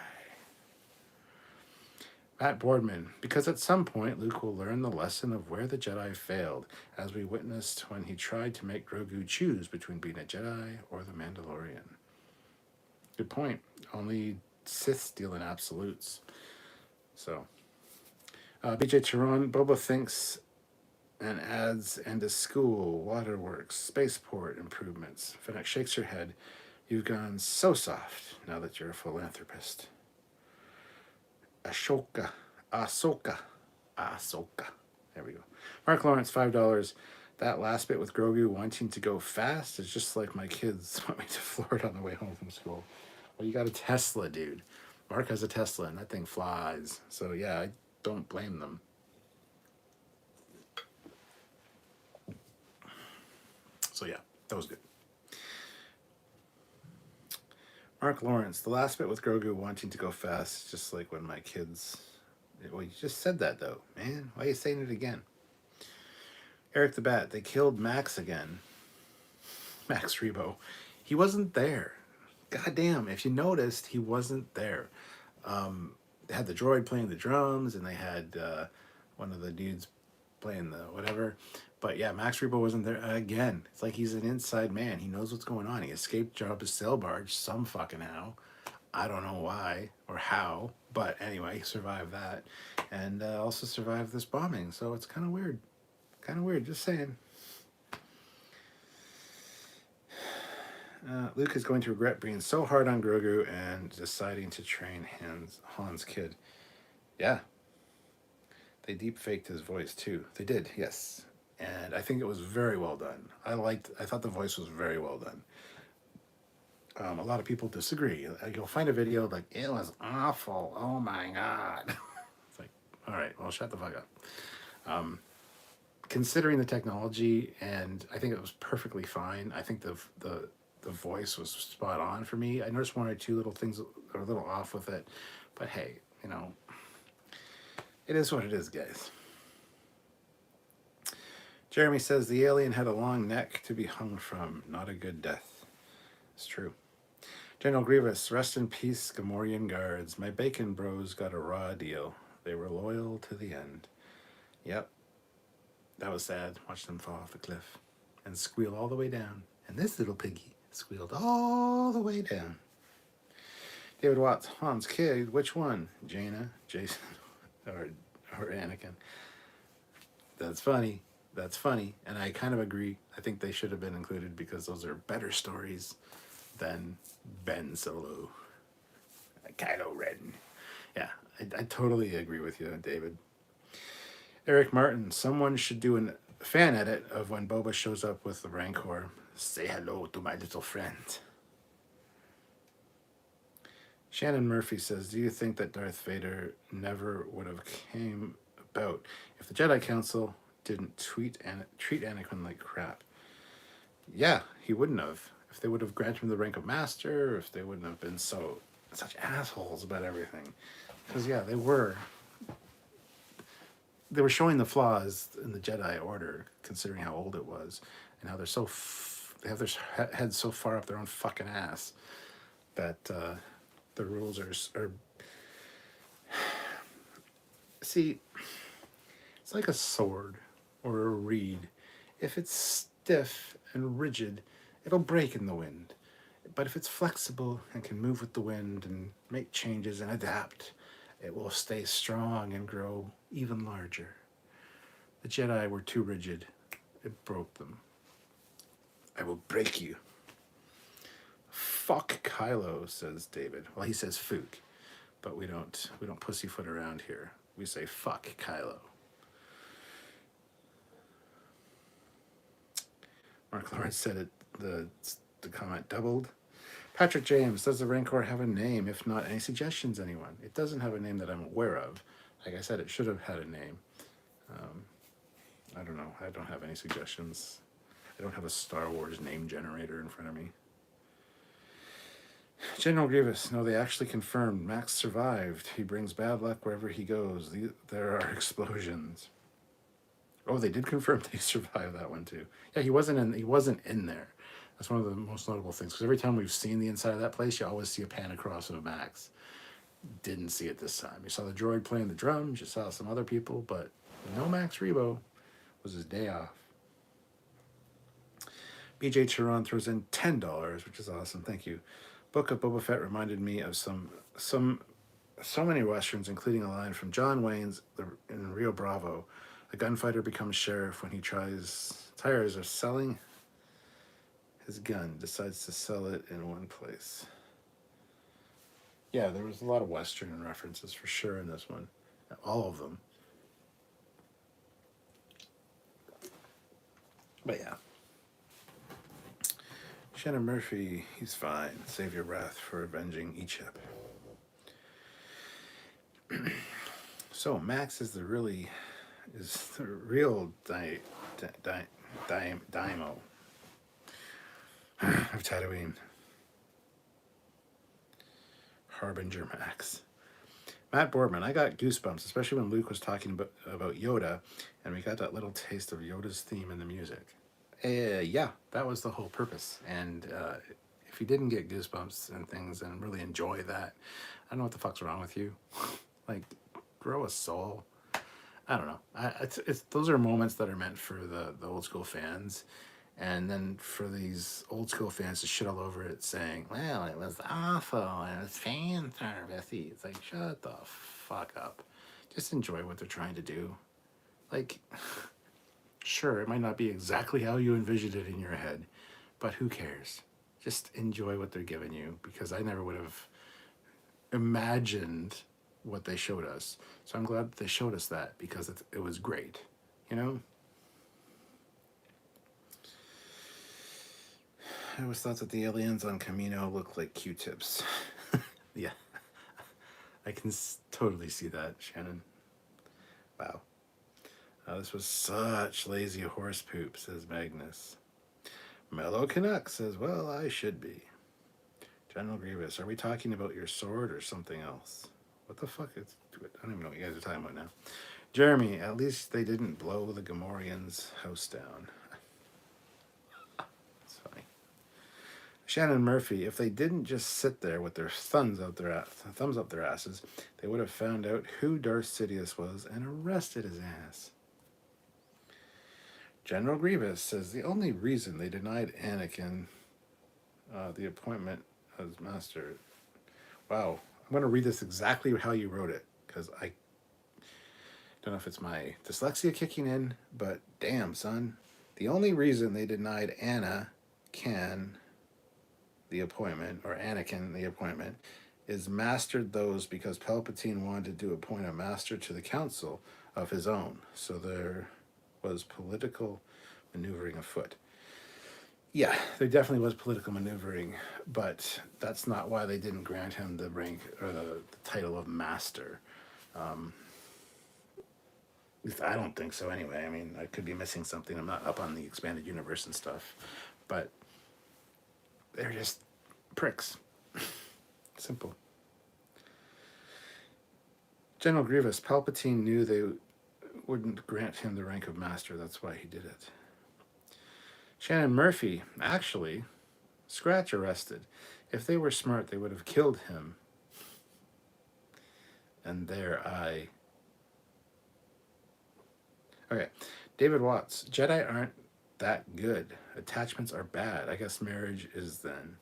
Matt Boardman, because at some point Luke will learn the lesson of where the Jedi failed, as we witnessed when he tried to make Grogu choose between being a Jedi or the Mandalorian. Good point. Only Sith deal in absolutes. So, BJ Tehran, Boba thinks and adds, and a school, waterworks, spaceport improvements. Fennec shakes her head. You've gone so soft now that you're a philanthropist. Ahsoka. There we go. Mark Lawrence, $5. That last bit with Grogu wanting to go fast is just like my kids want me to Florida on the way home from school. Well, you got a Tesla, dude. Mark has a Tesla, and that thing flies. So, yeah, I don't blame them. So, yeah, that was good. Mark Lawrence, the last bit with Grogu wanting to go fast, just like when my kids... Well, you just said that, though, man. Why are you saying it again? Eric the Bat, they killed Max again. Max Rebo. He wasn't there. Goddamn, if you noticed, he wasn't there. They had the droid playing the drums, and they had one of the dudes playing the whatever. But yeah, Max Rebo wasn't there again. It's like he's an inside man. He knows what's going on. He escaped Jabba's sail barge some fucking how. I don't know why or how, but anyway, he survived that, and also survived this bombing. So it's kind of weird. Kind of weird, just saying. Luke is going to regret being so hard on Grogu and deciding to train Han's kid. Yeah. They deep faked his voice too. They did, yes. And I think it was very well done. I thought the voice was very well done. A lot of people disagree. You'll find a video like, it was awful. Oh my God. It's like, all right, well, shut the fuck up. Considering the technology, and I think it was perfectly fine. I think the voice was spot on for me. I noticed one or two little things that are a little off with it. But hey, you know, it is what it is, guys. Jeremy says the alien had a long neck to be hung from. Not a good death. It's true. General Grievous, rest in peace, Gamorrean guards. My bacon bros got a raw deal. They were loyal to the end. Yep. That was sad. Watch them fall off the cliff and squeal all the way down. And this little piggy squealed all the way down. David Watts, Han's kid, which one? Jaina, Jason, or Anakin? That's funny. That's funny. And I kind of agree. I think they should have been included because those are better stories than Ben Solo. Kylo Ren. Yeah, I totally agree with you, David. Eric Martin, someone should do a fan edit of when Boba shows up with the Rancor. Say hello to my little friend. Shannon Murphy says, do you think that Darth Vader never would have came about if the Jedi Council didn't treat Anakin like crap? Yeah, he wouldn't have. If they would have granted him the rank of master, if they wouldn't have been such assholes about everything. Because yeah, they were showing the flaws in the Jedi Order, considering how old it was, and how they're they have their heads so far up their own fucking ass that the rules are See, it's like a sword or a reed. If it's stiff and rigid, it'll break in the wind. But if it's flexible and can move with the wind and make changes and adapt, it will stay strong and grow even larger. The Jedi were too rigid. It broke them. I will break you. Fuck Kylo, says David. Well, he says Fook, but we don't pussyfoot around here. We say fuck Kylo. Mark Lawrence said it. The comment doubled. Patrick James, does the Rancor have a name? If not, any suggestions, anyone? It doesn't have a name that I'm aware of. Like I said, it should have had a name. I don't know. I don't have any suggestions. I don't have a Star Wars name generator in front of me. General Grievous, no, they actually confirmed Max survived. He brings bad luck wherever he goes. There are explosions. Oh, they did confirm they survived that one too. Yeah, he wasn't in there. That's one of the most notable things, because every time we've seen the inside of that place, you always see a pan across of Max. Didn't see it this time. You saw the droid playing the drums, you saw some other people, but no Max Rebo. Was his day off. BJ Chiron throws in $10, which is awesome. Thank you. Book of Boba Fett reminded me of so many westerns, including a line from John Wayne's in Rio Bravo. A gunfighter becomes sheriff when he tires of selling his gun, decides to sell it in one place. Yeah, there was a lot of western references for sure in this one. All of them. But yeah. Shannon Murphy, he's fine. Save your wrath for avenging Egypt. So Max is the real Daimo of Tatooine. Harbinger Max. Matt Boardman, I got goosebumps, especially when Luke was talking about Yoda, and we got that little taste of Yoda's theme in the music. Yeah, that was the whole purpose. And if you didn't get goosebumps and things and really enjoy that, I don't know what the fuck's wrong with you. Like, grow a soul. I don't know. It's those are moments that are meant for the old school fans, and then for these old school fans to shit all over it, saying, "Well, it was awful. It was fan service-y." It's like, shut the fuck up. Just enjoy what they're trying to do. Like, sure, it might not be exactly how you envisioned it in your head, but who cares? Just enjoy what they're giving you, because I never would have imagined what they showed us. So I'm glad that they showed us that, because it was great, you know? I always thought that the aliens on Camino looked like Q-tips. Yeah, I can totally see that, Shannon. Wow. This was such lazy horse poop, says Magnus. Mellow Canuck says, well, I should be. General Grievous, are we talking about your sword or something else? What the fuck is... I don't even know what you guys are talking about now. Jeremy, at least they didn't blow the Gamorrean's house down. It's funny. Shannon Murphy, if they didn't just sit there with their thumbs up their asses, they would have found out who Darth Sidious was and arrested his ass. General Grievous says the only reason they denied Anakin the appointment as master... Wow. I'm going to read this exactly how you wrote it, because I don't know if it's my dyslexia kicking in, but damn, son. The only reason they denied Anakin the appointment is mastered those because Palpatine wanted to appoint a master to the council of his own. So there was political maneuvering afoot. Yeah, there definitely was political maneuvering, but that's not why they didn't grant him the rank or the title of master. At least I don't think so anyway. I mean, I could be missing something. I'm not up on the expanded universe and stuff, but they're just pricks. Simple. General Grievous, Palpatine knew they wouldn't grant him the rank of master. That's why he did it. Shannon Murphy, actually, Scratch arrested. If they were smart, they would have killed him. And there I Okay. David Watts. Jedi aren't that good. Attachments are bad. I guess marriage is then.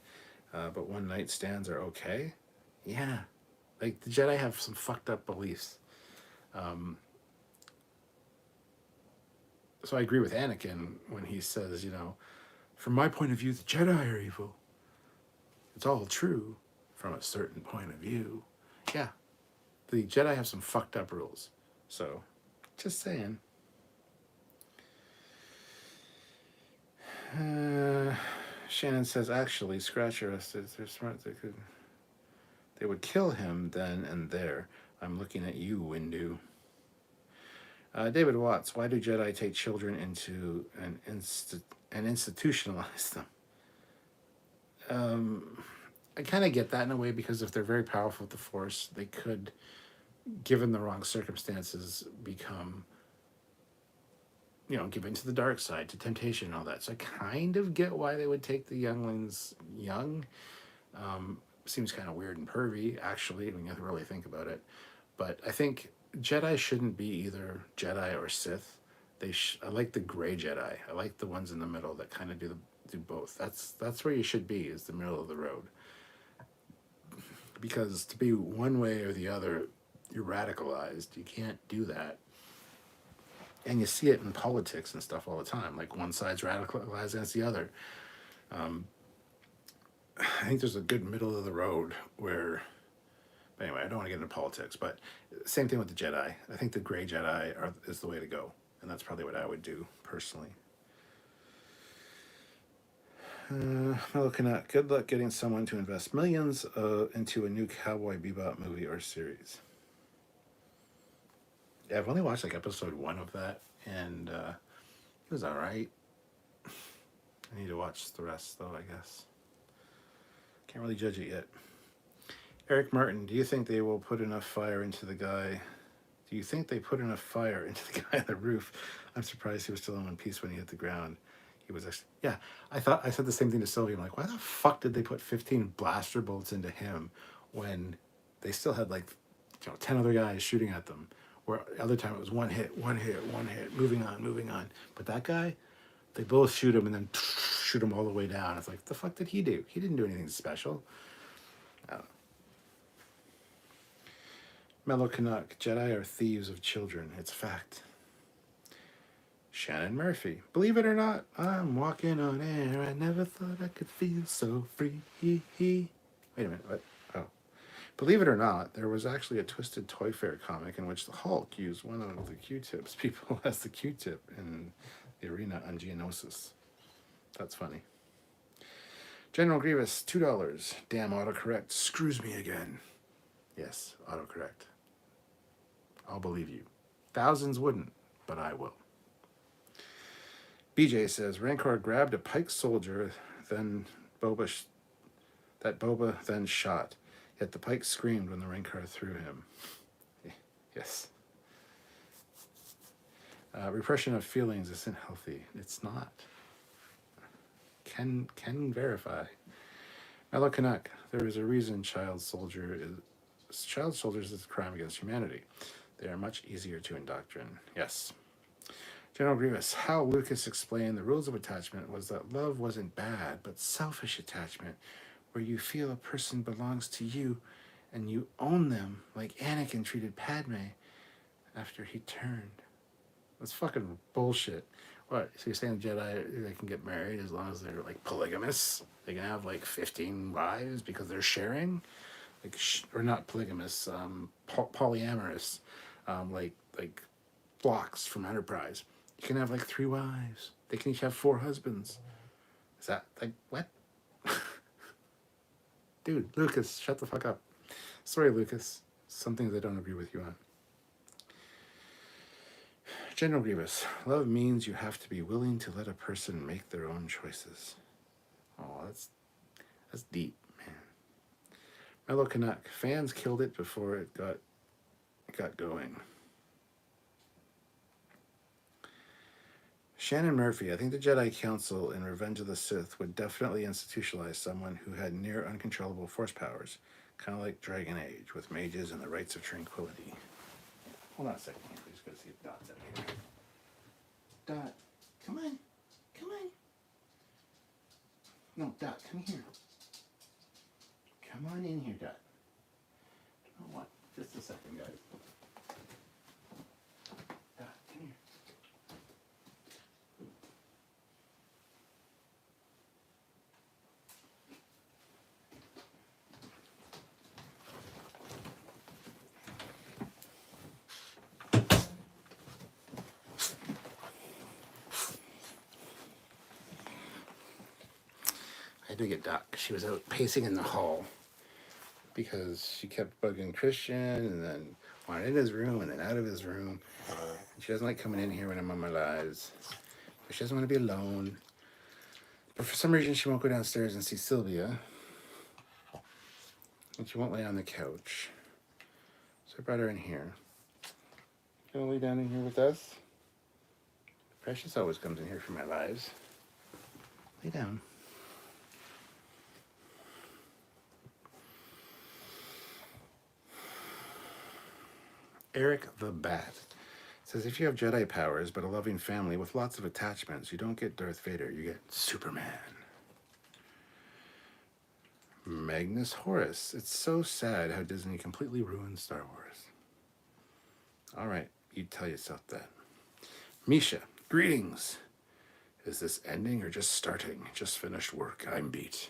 But one night stands are okay. Yeah. Like, the Jedi have some fucked up beliefs. So I agree with Anakin when he says, from my point of view, the Jedi are evil. It's all true from a certain point of view. Yeah. The Jedi have some fucked up rules. So, just saying. Shannon says, actually, Scratcher, they're smart. They would kill him then and there. I'm looking at you, Windu. David Watts, why do Jedi take children into and institutionalize them? I kind of get that in a way, because if they're very powerful with the Force, they could, given the wrong circumstances, become, given to the dark side, to temptation and all that. So I kind of get why they would take the younglings young. Seems kind of weird and pervy, actually, when you really think about it. But I think Jedi shouldn't be either Jedi or Sith. I like the gray Jedi. I like the ones in the middle that kind of do both. That's where you should be, is the middle of the road. Because to be one way or the other, you're radicalized. You can't do that. And you see it in politics and stuff all the time. Like, one side's radicalized against the other. I think there's a good middle of the road where... Anyway, I don't want to get into politics, but same thing with the Jedi. I think the gray Jedi is the way to go. And that's probably what I would do, personally. Mellow Canuck, good luck getting someone to invest millions into a new Cowboy Bebop movie or series. Yeah, I've only watched like episode 1 of that, and it was alright. I need to watch the rest, though, I guess. Can't really judge it yet. Eric Martin, do you think they will put enough fire into the guy? Do you think they put enough fire into the guy on the roof? I'm surprised he was still in one piece when he hit the ground. He was actually, yeah. I said the same thing to Sylvia. I'm like, why the fuck did they put 15 blaster bolts into him when they still had 10 other guys shooting at them? Where the other time it was one hit, moving on. But that guy, they both shoot him and then shoot him all the way down. It's like, the fuck did he do? He didn't do anything special. I don't know. Mellow Canuck, Jedi are thieves of children. It's fact. Shannon Murphy, believe it or not, I'm walking on air. I never thought I could feel so free. Wait a minute, what? Oh. Believe it or not, there was actually a Twisted Toy Fair comic in which the Hulk used one of the Q-tips people as the Q-tip in the arena on Geonosis. That's funny. General Grievous, $2. Damn autocorrect screws me again. Yes, autocorrect. I'll believe you. Thousands wouldn't, but I will. BJ says, Rancor grabbed a Pike soldier, then Boba then shot. Yet the Pike screamed when the Rancor threw him. Yes. Repression of feelings isn't healthy. It's not. Can verify. Mellow Canuck, there is a reason child soldiers is a crime against humanity. They are much easier to indoctrinate. Yes. General Grievous, how Lucas explained the rules of attachment was that love wasn't bad, but selfish attachment, where you feel a person belongs to you and you own them, like Anakin treated Padme after he turned. That's fucking bullshit. What? So you're saying the Jedi, they can get married as long as they're polygamous? They can have 15 wives because they're sharing? Or not polygamous, polyamorous, like blocks from Enterprise. You can have 3 wives. They can each have 4 husbands. Is that what? Dude, Lucas, shut the fuck up. Sorry, Lucas. Some things I don't agree with you on. General Grievous, love means you have to be willing to let a person make their own choices. Oh, that's deep, man. Mellow Canuck, fans killed it before it got going. Shannon Murphy, I think the Jedi Council in Revenge of the Sith would definitely institutionalize someone who had near uncontrollable force powers, kind of like Dragon Age, with mages and the rites of tranquility. Hold on a second here, please. Go see if Dot's out here. Dot, come on. Come on. No, Dot, come here. Come on in here, Dot. Oh, what? Just a second, guys. Dot, come here. I had to get Dot. She was out pacing in the hall because she kept bugging Christian and then wanted in his room and then out of his room. She doesn't like coming in here when I'm on my lives. But she doesn't want to be alone. But for some reason, she won't go downstairs and see Sylvia. And she won't lay on the couch. So I brought her in here. Gonna lay down in here with us? Precious always comes in here for my lives. Lay down. Eric the Bat says, if you have Jedi powers but a loving family with lots of attachments, you don't get Darth Vader, you get Superman. Magnus Horace, it's so sad how Disney completely ruined Star Wars. All right, you tell yourself that. Misha, greetings. Is this ending or just starting? Just finished work, I'm beat.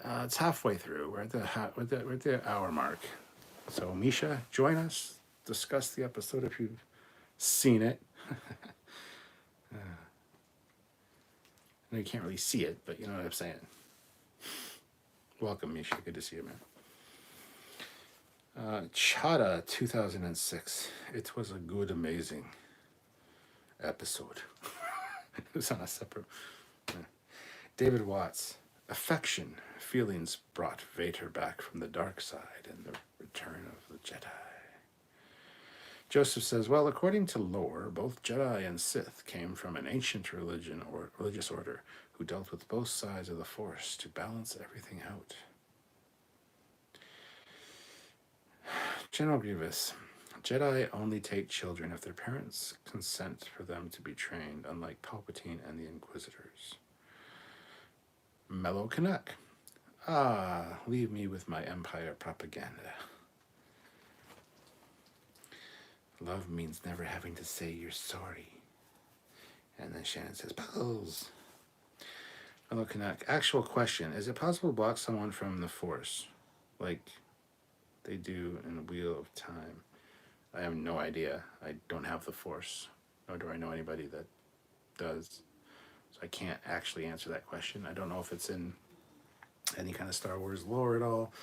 It's halfway through, we're at the hour mark. So Misha, join us, discuss the episode if you've seen it. I know you can't really see it, but you know what I'm saying. Welcome, Misha. Good to see you, man. Chada 2006. It was a good, amazing episode. It was on a separate. David Watts. Affection, feelings brought Vader back from the dark side and the return of the Jedi. Joseph says, well, according to lore, both Jedi and Sith came from an ancient religion or religious order who dealt with both sides of the Force to balance everything out. General Grievous, Jedi only take children if their parents consent for them to be trained, unlike Palpatine and the Inquisitors. Mellow Canuck, leave me with my Empire propaganda. Love means never having to say you're sorry. And then Shannon says, puzzles. Hello, Canuck. Actual question. Is it possible to block someone from the Force? Like they do in Wheel of Time? I have no idea. I don't have the Force. Nor do I know anybody that does. So I can't actually answer that question. I don't know if it's in any kind of Star Wars lore at all.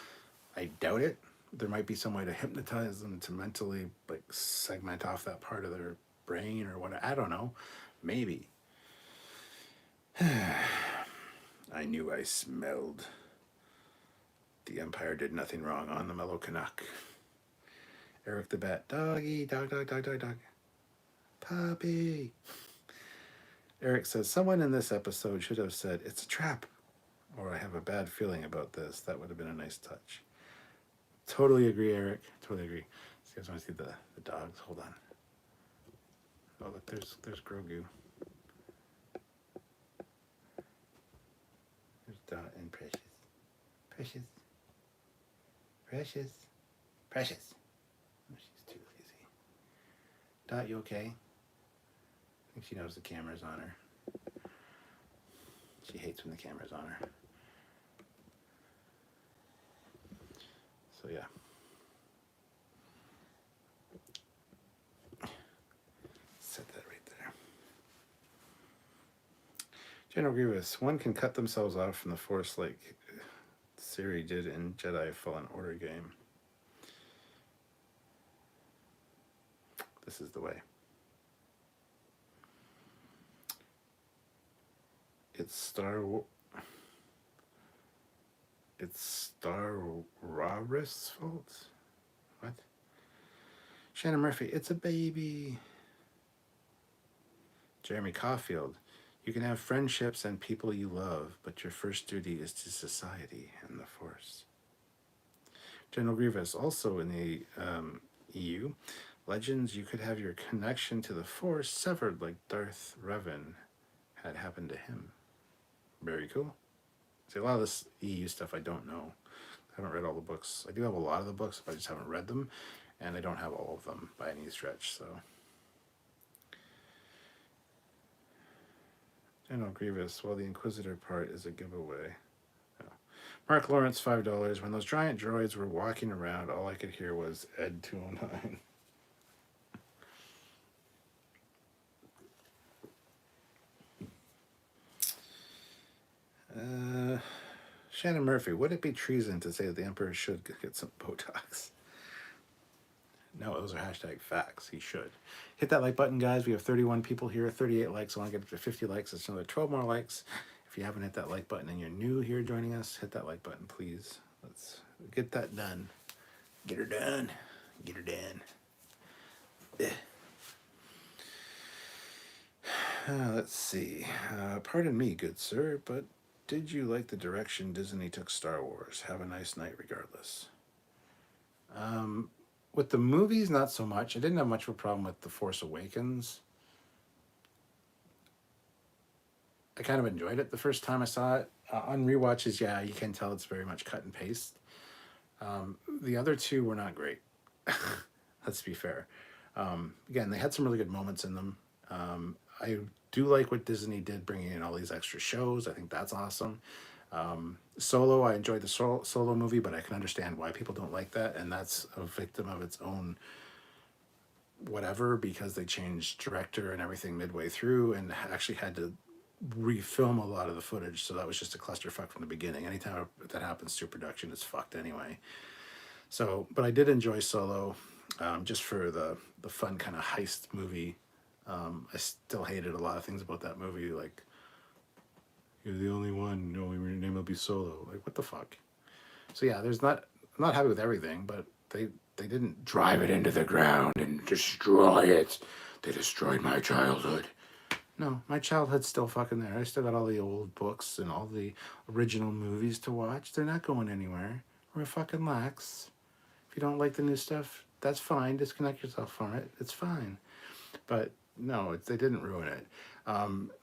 I doubt it. There might be some way to hypnotize them to mentally like segment off that part of their brain or what. I don't know. Maybe. I knew I smelled. The Empire did nothing wrong on the Mellow Canuck. Eric the Bat. Doggy, dog, dog, dog, dog, dog. Puppy. Eric says, someone in this episode should have said, it's a trap. Or I have a bad feeling about this. That would have been a nice touch. Totally agree, Eric. Totally agree. So you guys want to see the dogs? Hold on. Oh, look, there's Grogu. There's Dot and Precious. Precious. Precious. Precious. Oh, she's too lazy. Dot, you okay? I think she knows the camera's on her. She hates when the camera's on her. So yeah. Set that right there. General Grievous, one can cut themselves off from the Force like Siri did in Jedi Fallen Order game. This is the way. It's Star Wars' fault? What? Shannon Murphy, it's a baby. Jeremy Caulfield, you can have friendships and people you love, but your first duty is to society and the Force. General Grievous, also in the EU, Legends, you could have your connection to the Force severed like Darth Revan had happened to him. Very cool. See, a lot of this EU stuff I don't know. I haven't read all the books. I do have a lot of the books, but I just haven't read them, and I don't have all of them by any stretch, so. General Grievous, well, the Inquisitor part is a giveaway. Oh. Mark Lawrence, $5. When those giant droids were walking around, all I could hear was Ed 209. Shannon Murphy, would it be treason to say that the Emperor should get some Botox? No, those are hashtag facts. He should. Hit that like button, guys. We have 31 people here, 38 likes. I want to get up to 50 likes. It's another 12 more likes. If you haven't hit that like button and you're new here joining us, hit that like button, please. Let's get that done. Get her done. Get her done. Let's see. Pardon me, good sir, but did you like the direction Disney took Star Wars? Have a nice night regardless. With the movies, not so much. I didn't have much of a problem with The Force Awakens. I kind of enjoyed it the first time I saw it. On rewatches, yeah, you can tell it's very much cut and paste. The other two were not great. Let's be fair. Again, they had some really good moments in them. I do like what Disney did, bringing in all these extra shows. I think that's awesome. Solo, I enjoyed the Solo movie, but I can understand why people don't like that, and that's a victim of its own whatever, because they changed director and everything midway through and actually had to refilm a lot of the footage, so that was just a clusterfuck from the beginning. Anytime that happens to production, it's fucked anyway. So, but I did enjoy Solo, just for the fun kind of heist movie. I still hated a lot of things about that movie, like, you're the only one, your name will be Solo. Like, what the fuck? So yeah, I'm not happy with everything, but they didn't drive it into the ground and destroy it. They destroyed my childhood. No, my childhood's still fucking there. I still got all the old books and all the original movies to watch. They're not going anywhere. We're fucking lax. If you don't like the new stuff, that's fine. Disconnect yourself from it. It's fine. But no, they didn't ruin it.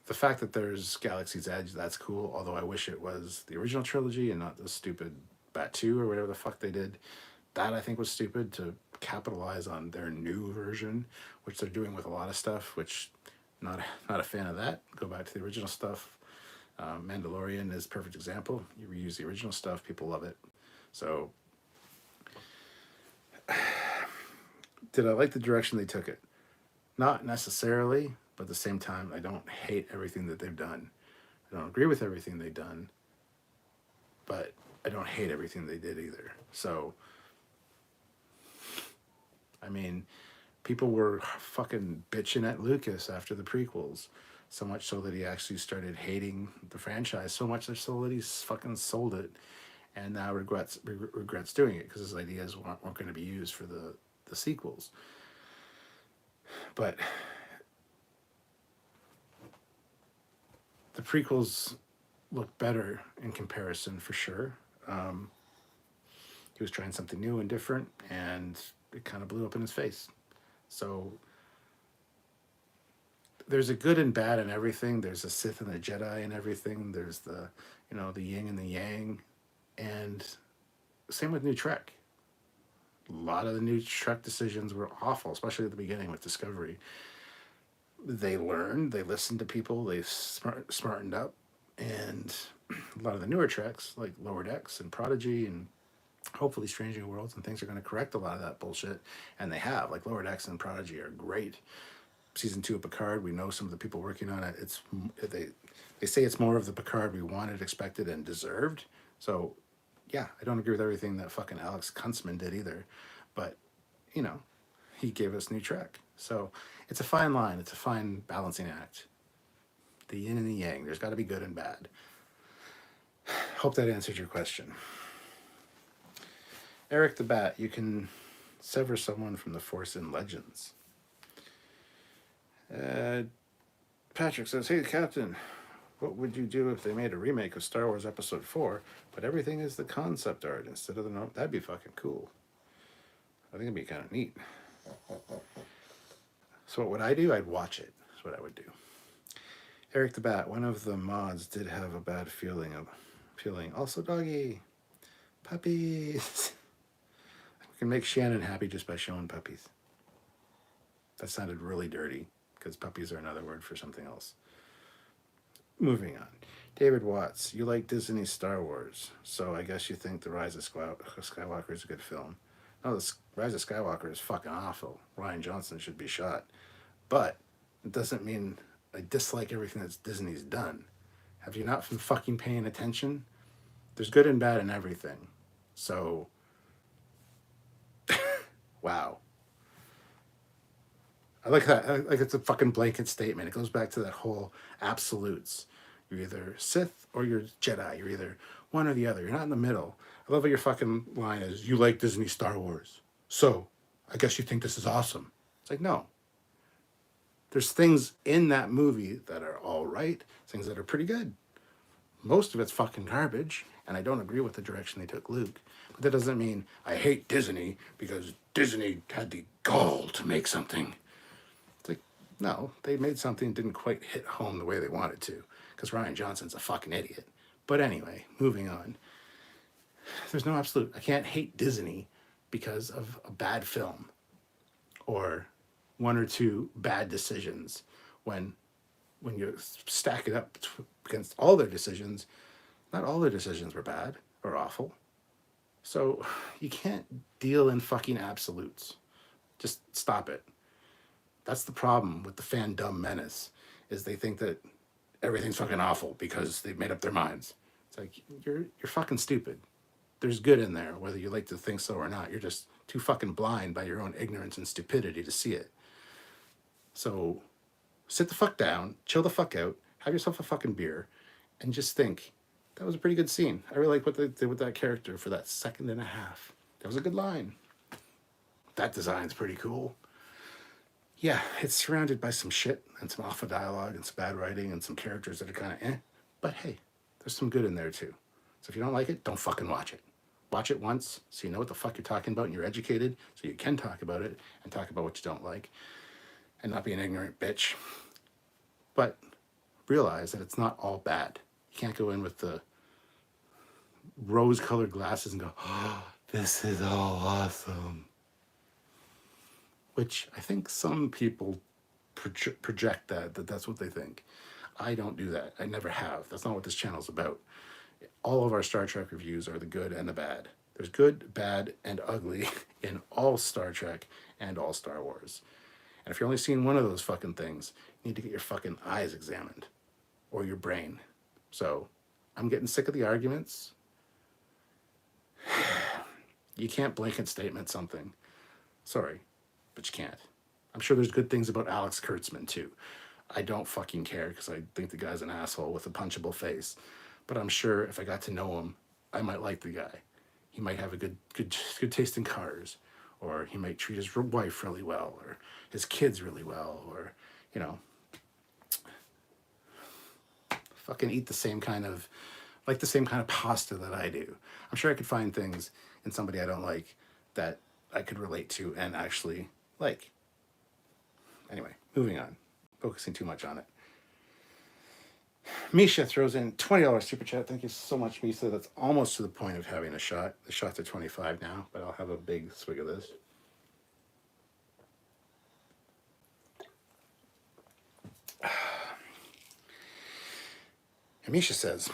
The fact that there's Galaxy's Edge, that's cool, although I wish it was the original trilogy and not the stupid Batu or whatever the fuck they did. That, I think, was stupid to capitalize on their new version, which they're doing with a lot of stuff, which not a fan of that. Go back to the original stuff. Mandalorian is a perfect example. You reuse the original stuff, people love it. So, did I like the direction they took it? Not necessarily, but at the same time, I don't hate everything that they've done. I don't agree with everything they've done, but I don't hate everything they did either. So, I mean, people were fucking bitching at Lucas after the prequels, so much so that he actually started hating the franchise so much so that he's fucking sold it, and now regrets doing it because his ideas weren't going to be used for the sequels. But the prequels look better in comparison for sure. He was trying something new and different, and it kind of blew up in his face. So there's a good and bad in everything. There's a Sith and a Jedi in everything. There's the yin and the yang. And same with New Trek. A lot of the New Trek decisions were awful, especially at the beginning with Discovery. They learned, they listened to people, they smartened up, and a lot of the newer Treks, like Lower Decks and Prodigy and hopefully Strange New Worlds and things, are going to correct a lot of that bullshit, and they have. Like, Lower Decks and Prodigy are great. Season 2 of Picard, we know some of the people working on it. They say it's more of the Picard we wanted, expected, and deserved. So, yeah, I don't agree with everything that fucking Alex Kuntzman did either. But, he gave us New Trek. So, it's a fine line. It's a fine balancing act. The yin and the yang. There's got to be good and bad. Hope that answered your question. Eric the Bat, you can sever someone from the Force in Legends. Patrick says, hey, Captain, what would you do if they made a remake of Star Wars Episode 4, but everything is the concept art instead of the norm? That'd be fucking cool. I think it'd be kind of neat. So what would I do? I'd watch it. That's what I would do. Eric the Bat, one of the mods did have a bad feeling. Also, doggy, puppies. We can make Shannon happy just by showing puppies. That sounded really dirty because puppies are another word for something else. Moving on. David Watts, you like Disney's Star Wars, so I guess you think The Rise of Skywalker is a good film. No, The Rise of Skywalker is fucking awful. Rian Johnson should be shot. But it doesn't mean I dislike everything that Disney's done. Have you not been fucking paying attention? There's good and bad in everything. So, wow. I like that. Like it's a fucking blanket statement. It goes back to that whole absolutes. You're either Sith or you're Jedi. You're either one or the other. You're not in the middle. I love how your fucking line is, you like Disney Star Wars. So, I guess you think this is awesome. It's like, no. There's things in that movie that are all right. Things that are pretty good. Most of it's fucking garbage. And I don't agree with the direction they took Luke. But that doesn't mean I hate Disney because Disney had the gall to make something. It's like, no, they made something that didn't quite hit home the way they wanted to. Because Rian Johnson's a fucking idiot. But anyway, moving on. There's no absolute. I can't hate Disney because of a bad film. Or one or two bad decisions. When you stack it up against all their decisions, not all their decisions were bad or awful. So you can't deal in fucking absolutes. Just stop it. That's the problem with the fandom menace, is they think that everything's fucking awful because they've made up their minds. It's like, you're fucking stupid. There's good in there, whether you like to think so or not. You're just too fucking blind by your own ignorance and stupidity to see it. So sit the fuck down, chill the fuck out, have yourself a fucking beer, and just think, that was a pretty good scene. I really like what they did with that character for that second and a half. That was a good line. That design's pretty cool. Yeah, it's surrounded by some shit and some awful dialogue and some bad writing and some characters that are kind of eh. But hey, there's some good in there too. So if you don't like it, don't fucking watch it. Watch it once so you know what the fuck you're talking about and you're educated so you can talk about it and talk about what you don't like and not be an ignorant bitch. But realize that it's not all bad. You can't go in with the rose-colored glasses and go, oh, this is all awesome. Which I think some people project that's what they think. I don't do that. I never have. That's not what this channel's about. All of our Star Trek reviews are the good and the bad. There's good, bad, and ugly in all Star Trek and all Star Wars. And if you're only seeing one of those fucking things, you need to get your fucking eyes examined. Or your brain. So, I'm getting sick of the arguments. You can't blanket statement something. Sorry, but you can't. I'm sure there's good things about Alex Kurtzman too. I don't fucking care because I think the guy's an asshole with a punchable face. But I'm sure if I got to know him, I might like the guy. He might have a good taste in cars, or he might treat his wife really well, or his kids really well, or fucking eat the same kind of pasta that I do. I'm sure I could find things in somebody I don't like that I could relate to and actually like. Anyway, moving on. Focusing too much on it. Misha throws in $20 super chat. Thank you so much, Misha. That's almost to the point of having a shot. The shot's at 25 now, but I'll have a big swig of this. And Misha says,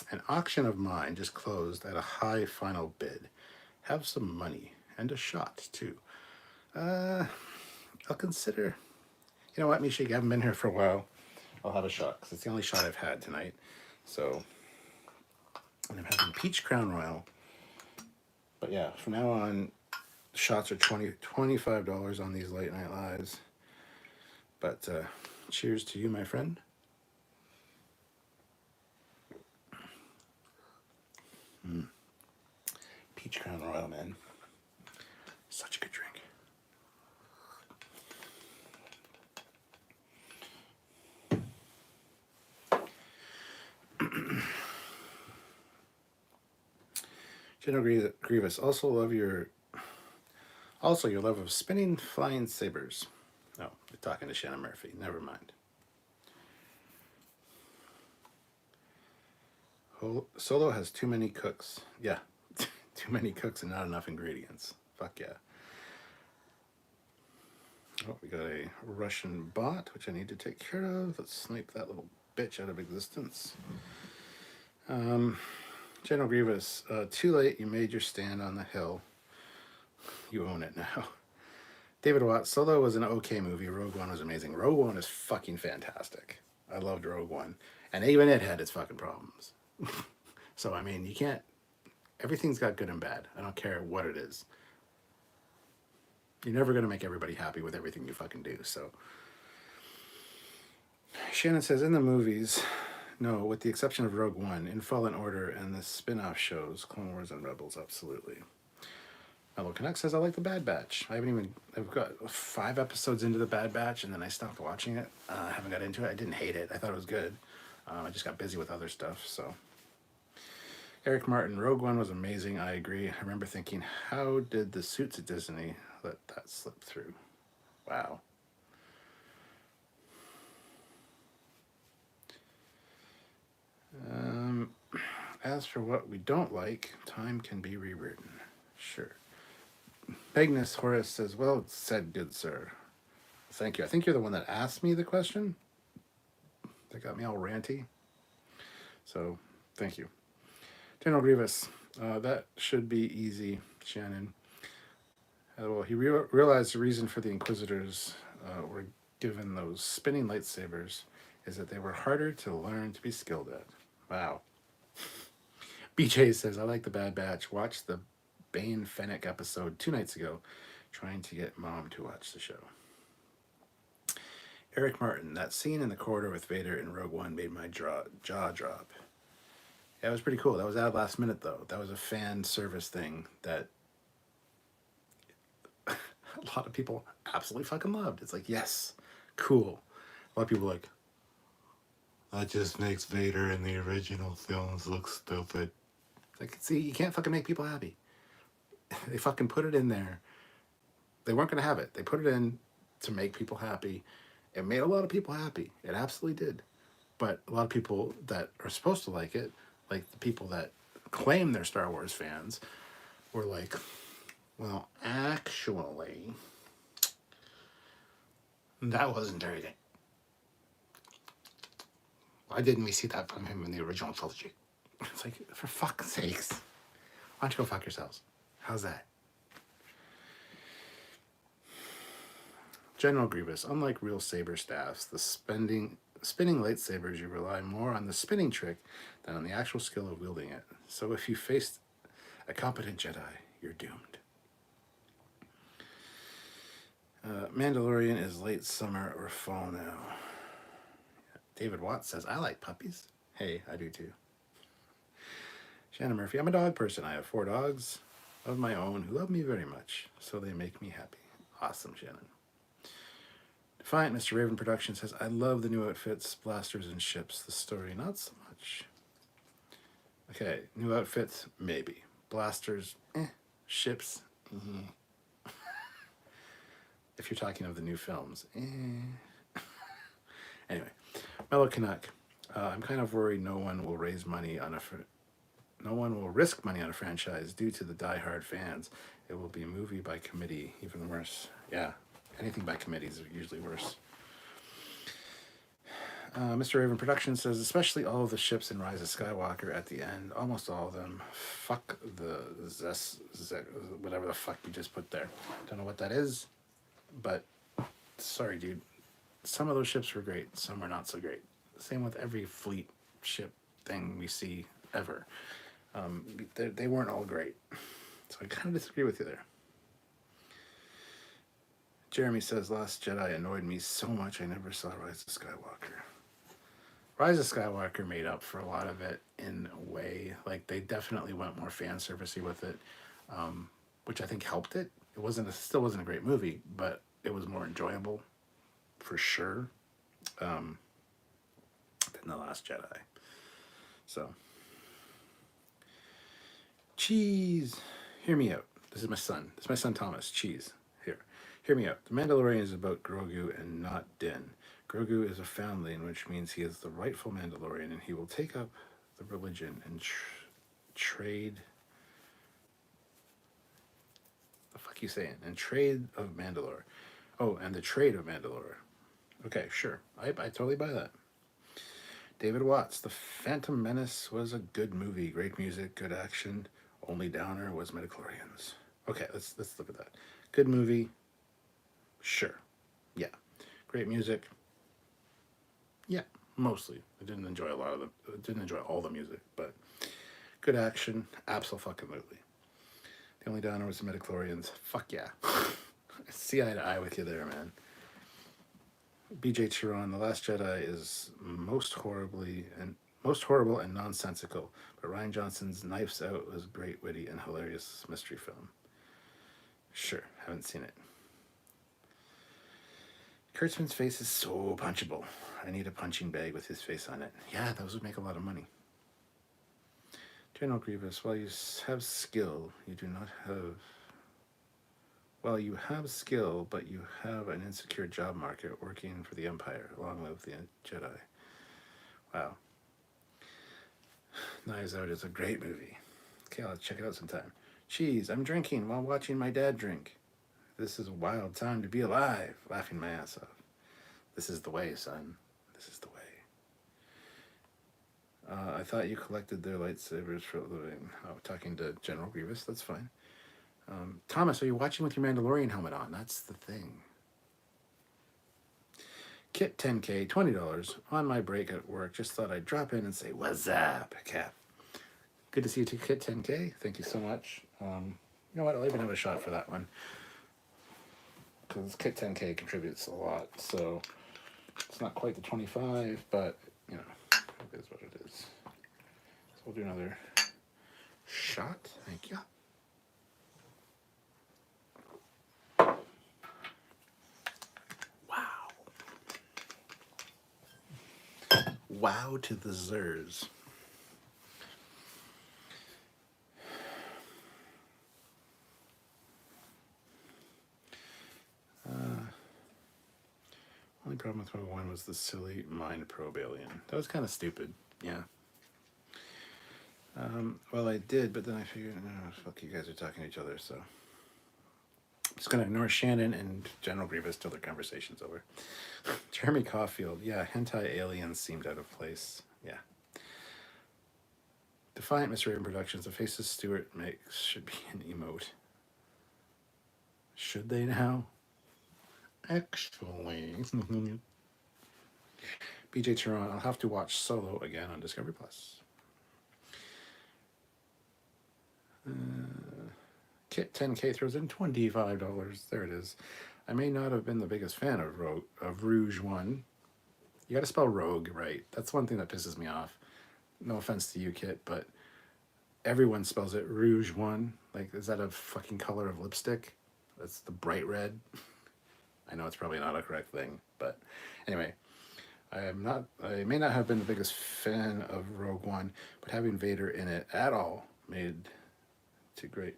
an auction of mine just closed at a high final bid. Have some money and a shot too. I'll consider. You know what, Misha? You haven't been here for a while. I'll have a shot because it's the only shot I've had tonight. So, and I'm having Peach Crown Royal. But yeah, from now on, shots are $25 on these late night lives. But cheers to you, my friend. Peach Crown Royal, man. Such a good drink. General Grievous, also your love of spinning flying sabers. Oh, you're talking to Shannon Murphy. Never mind. Solo has too many cooks. Yeah, too many cooks and not enough ingredients. Fuck yeah. Oh, we got a Russian bot, which I need to take care of. Let's snipe that little bitch out of existence. General Grievous, too late. You made your stand on the hill. You own it now. David Watts, Solo was an okay movie. Rogue One was amazing. Rogue One is fucking fantastic. I loved Rogue One. And even it had its fucking problems. So, I mean, you can't... Everything's got good and bad. I don't care what it is. You're never going to make everybody happy with everything you fucking do, so... Shannon says, in the movies, no, with the exception of Rogue One, in Fallen Order and the spin-off shows, Clone Wars and Rebels, absolutely. Mellow Connect says, I like the Bad Batch. I've got 5 episodes into the Bad Batch, and then I stopped watching it. I haven't got into it. I didn't hate it. I thought it was good. I just got busy with other stuff, so... Eric Martin, Rogue One was amazing. I agree. I remember thinking, how did the suits at Disney let that slip through? Wow. As for what we don't like, time can be rewritten. Sure. Magnus Horace says, well said, good sir. Thank you. I think you're the one that asked me the question. That got me all ranty. So, thank you. General Grievous, that should be easy, Shannon. Well, he realized the reason for the Inquisitors were given those spinning lightsabers is that they were harder to learn to be skilled at. Wow. BJ says, I like the Bad Batch. Watched the Bane Fennec episode 2 nights ago, trying to get Mom to watch the show. Eric Martin, that scene in the corridor with Vader in Rogue One made my jaw drop. Yeah, it was pretty cool. That was out last minute, though. That was a fan service thing that a lot of people absolutely fucking loved. It's like, yes, cool. A lot of people are like, that just makes Vader in the original films look stupid. Like, see, you can't fucking make people happy. They fucking put it in there. They weren't going to have it. They put it in to make people happy. It made a lot of people happy. It absolutely did. But a lot of people that are supposed to like it, like the people that claim they're Star Wars fans, were like, well, actually, that wasn't very good. Why didn't we see that from him in the original trilogy? It's like, for fuck's sakes. Why don't you go fuck yourselves? How's that? General Grievous, unlike real saber staffs, the spinning lightsabers, you rely more on the spinning trick than on the actual skill of wielding it. So if you faced a competent Jedi, you're doomed. Mandalorian is late summer or fall now. David Watts says, I like puppies. Hey, I do too. Shannon Murphy, I'm a dog person. I have 4 dogs of my own who love me very much, so they make me happy. Awesome, Shannon. Defiant Mr. Raven Production says, I love the new outfits, blasters, and ships. The story, not so much. Okay, new outfits, maybe. Blasters, ships, if you're talking of the new films, Anyway, Mellow Canuck, I'm kind of worried no one will risk money on a franchise due to the die-hard fans. It will be a movie by committee, even worse. Yeah, anything by committee is usually worse. Mr. Raven Productions says, especially all of the ships in Rise of Skywalker at the end, almost all of them. Fuck the whatever the fuck you just put there. Don't know what that is, but sorry, dude. Some of those ships were great, some were not so great. Same with every fleet ship thing we see ever. They weren't all great. So I kind of disagree with you there. Jeremy says, Last Jedi annoyed me so much I never saw Rise of Skywalker. Rise of Skywalker made up for a lot of it in a way. Like, they definitely went more fan servicey with it, which I think helped it. It still wasn't a great movie, but it was more enjoyable for sure than The Last Jedi. So, Cheese, hear me out. This is my son. This is my son Thomas. Cheese, here. Hear me out. The Mandalorian is about Grogu and not Din. Grogu is a foundling, which means he is the rightful Mandalorian, and he will take up the religion and trade. The fuck you saying? And trade of Mandalore. Oh, and the trade of Mandalore. Okay, sure. I totally buy that. David Watts, The Phantom Menace was a good movie. Great music, good action. Only downer was midichlorians. Okay, let's look at that. Good movie. Sure. Yeah. Great music. Yeah, mostly. I didn't enjoy all the music, but good action. Absolutely. The only downer was the midichlorians. Fuck yeah. See eye to eye with you there, man. BJ Chiron, The Last Jedi is most horrible and nonsensical, but Rian Johnson's Knives Out was great, witty, and hilarious mystery film. Sure, haven't seen it. Kurtzman's face is so punchable. I need a punching bag with his face on it. Yeah, those would make a lot of money. General Grievous, while you have skill, you do not have... Well, you have skill, but you have an insecure job market working for the Empire. Long live the Jedi. Wow. Knives Out is a great movie. Okay, I'll check it out sometime. Jeez, I'm drinking while watching my dad drink. This is a wild time to be alive. Laughing my ass off. This is the way, son. This is the way. I thought you collected their lightsabers for a living. Oh, talking to General Grievous, that's fine. Thomas, are you watching with your Mandalorian helmet on? That's the thing. Kit 10K, $20 on my break at work. Just thought I'd drop in and say, what's up, Cap? Good to see you, Kit 10K. Thank you so much. You know what? I'll even have a shot for that one. Because Kit 10K contributes a lot. So it's not quite the 25, but, you know, it is what it is. So we'll do another shot. Thank you. Wow to the Zers. Only problem with Rogue One was the silly mind probe alien. That was kind of stupid. Yeah. Well, I did, but then I figured, no, fuck, you guys are talking to each other, so I'm just gonna ignore Shannon and General Grievous till their conversation's over. Jeremy Caulfield, yeah, hentai aliens seemed out of place. Yeah. Defiant Mr. Raven Productions, the faces Stewart makes should be an emote. Should they now? Actually. BJ Turon, I'll have to watch Solo again on Discovery Plus. Kit 10K throws in $25. There it is. I may not have been the biggest fan of Rouge One. You got to spell Rogue right. That's one thing that pisses me off. No offense to you, Kit, but everyone spells it Rouge One. Like, is that a fucking color of lipstick? That's the bright red. I know it's probably not a correct thing, but anyway, I may not have been the biggest fan of Rogue One, but having Vader in it at all made the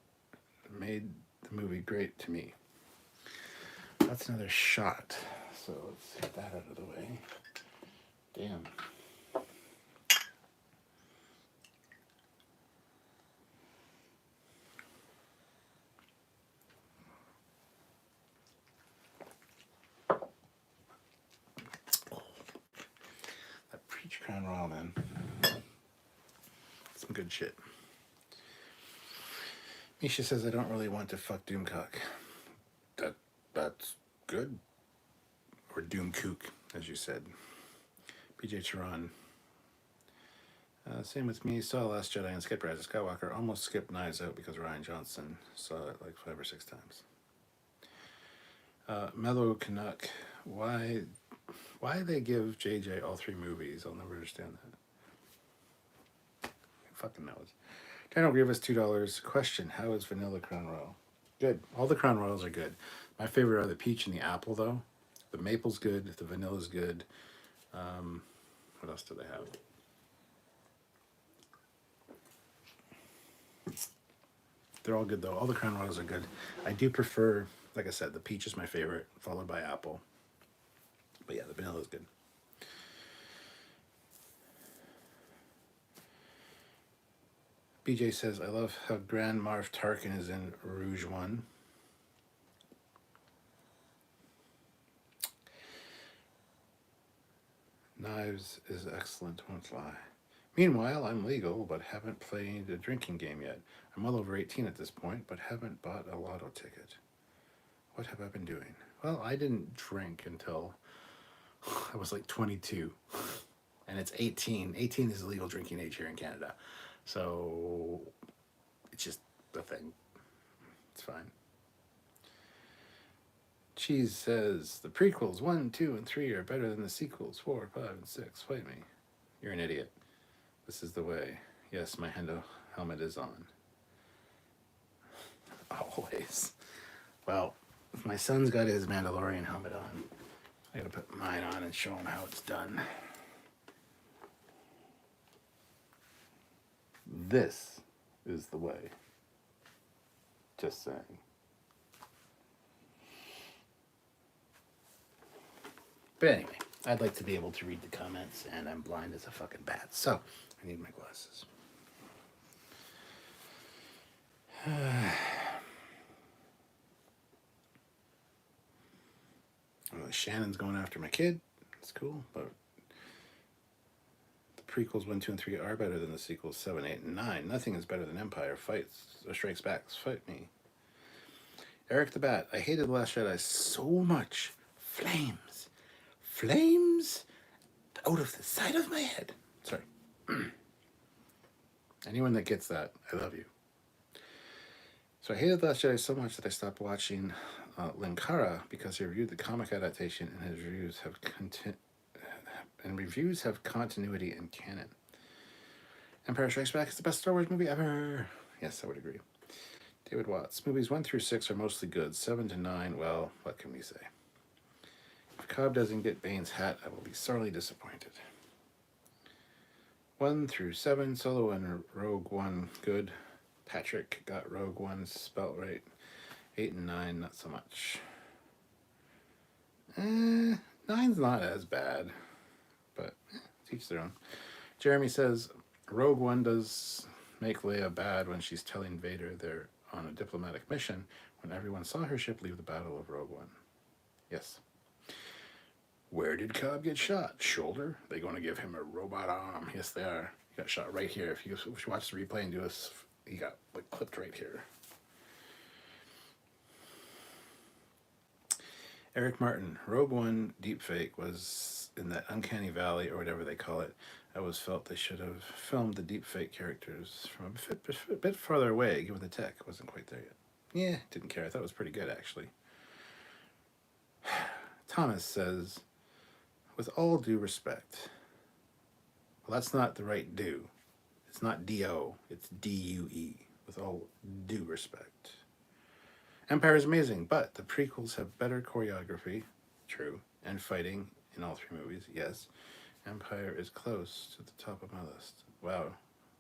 movie great to me. That's another shot. So let's get that out of the way. Damn. That Preach Crown Royal, man. Some good shit. Misha says, I don't really want to fuck Doomcock. That's good. Or Doomkook, as you said. BJ Chiron. Same with me. Saw Last Jedi and skipped Rise of Skywalker. Almost skipped Knives Out because Rian Johnson saw it like 5 or 6 times. Mellow Canuck. Why they give JJ all 3 movies? I'll never understand that. Who fucking knows? General Grievous, $2. Question, how is Vanilla Crown Royal? Good. All the Crown Royals are good. My favorite are the peach and the apple, though. The maple's good. The vanilla's good. What else do they have? They're all good, though. All the Crown Royals are good. I do prefer Like I said, the peach is my favorite, followed by apple. But yeah, the vanilla is good. BJ says, I love how Grand Marv Tarkin is in Rouge One. Knives is excellent, won't lie. Meanwhile, I'm legal, but haven't played a drinking game yet. I'm well over 18 at this point, but haven't bought a lotto ticket. What have I been doing? Well, I didn't drink until I was like 22. And it's 18. 18 is the legal drinking age here in Canada. So it's just the thing. It's fine. Cheese says the prequels 1, 2, and 3 are better than the sequels 4, 5, and 6. Fight me. You're an idiot. This is the way. Yes, my helmet is on. Always. Well, if my son's got his Mandalorian helmet on, I gotta put mine on and show him how it's done. This is the way. Just saying. But anyway, I'd like to be able to read the comments, and I'm blind as a fucking bat, so I need my glasses. Well, Shannon's going after my kid. That's cool, but the prequels 1, 2, and 3 are better than the sequels 7, 8, and 9. Nothing is better than Empire fights or Strikes Back. Fight me. Eric the Bat. I hated The Last Jedi so much. Flames. Flames out of the side of my head. Sorry. Anyone that gets that, I love you. So I hated The Last Jedi so much that I stopped watching Linkara because he reviewed the comic adaptation and his reviews have continuity and canon. Empire Strikes Back is the best Star Wars movie ever. Yes, I would agree. David Watts. Movies 1 through 6 are mostly good. 7 to 9, well, what can we say? If Cobb doesn't get Bane's hat, I will be sorely disappointed. 1 through 7, Solo and Rogue One, good. Patrick got Rogue One spelt right. 8 and 9, not so much. 9's not as bad, but teach their own. Jeremy says, Rogue One does make Leia bad when she's telling Vader they're on a diplomatic mission when everyone saw her ship leave the Battle of Rogue One. Yes. Where did Cobb get shot? Shoulder? They're going to give him a robot arm. Yes, they are. He got shot right here. If you watch the replay and do this, he got like clipped right here. Eric Martin, Rogue One deepfake was in that uncanny valley or whatever they call it. I always felt they should have filmed the deepfake characters from a bit farther away, given the tech wasn't quite there yet. Yeah, didn't care. I thought it was pretty good, actually. Thomas says, with all due respect, well, that's not the right do. It's not D-O, it's D-U-E, with all due respect. Empire is amazing, but the prequels have better choreography, true, and fighting in all 3 movies, yes. Empire is close to the top of my list. Wow,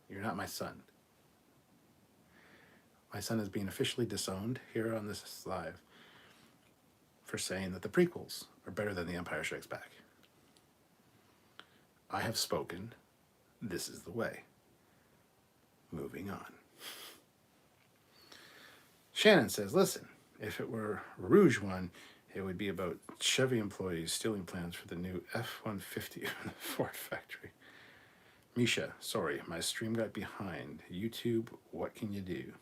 you're not my son. My son is being officially disowned here on this live for saying that the prequels are better than The Empire Strikes Back. I have spoken. This is the way. Moving on. Shannon says, listen, if it were Rouge One, it would be about Chevy employees stealing plans for the new F-150 in the Ford factory. Misha, sorry, my stream got behind. YouTube, what can you do?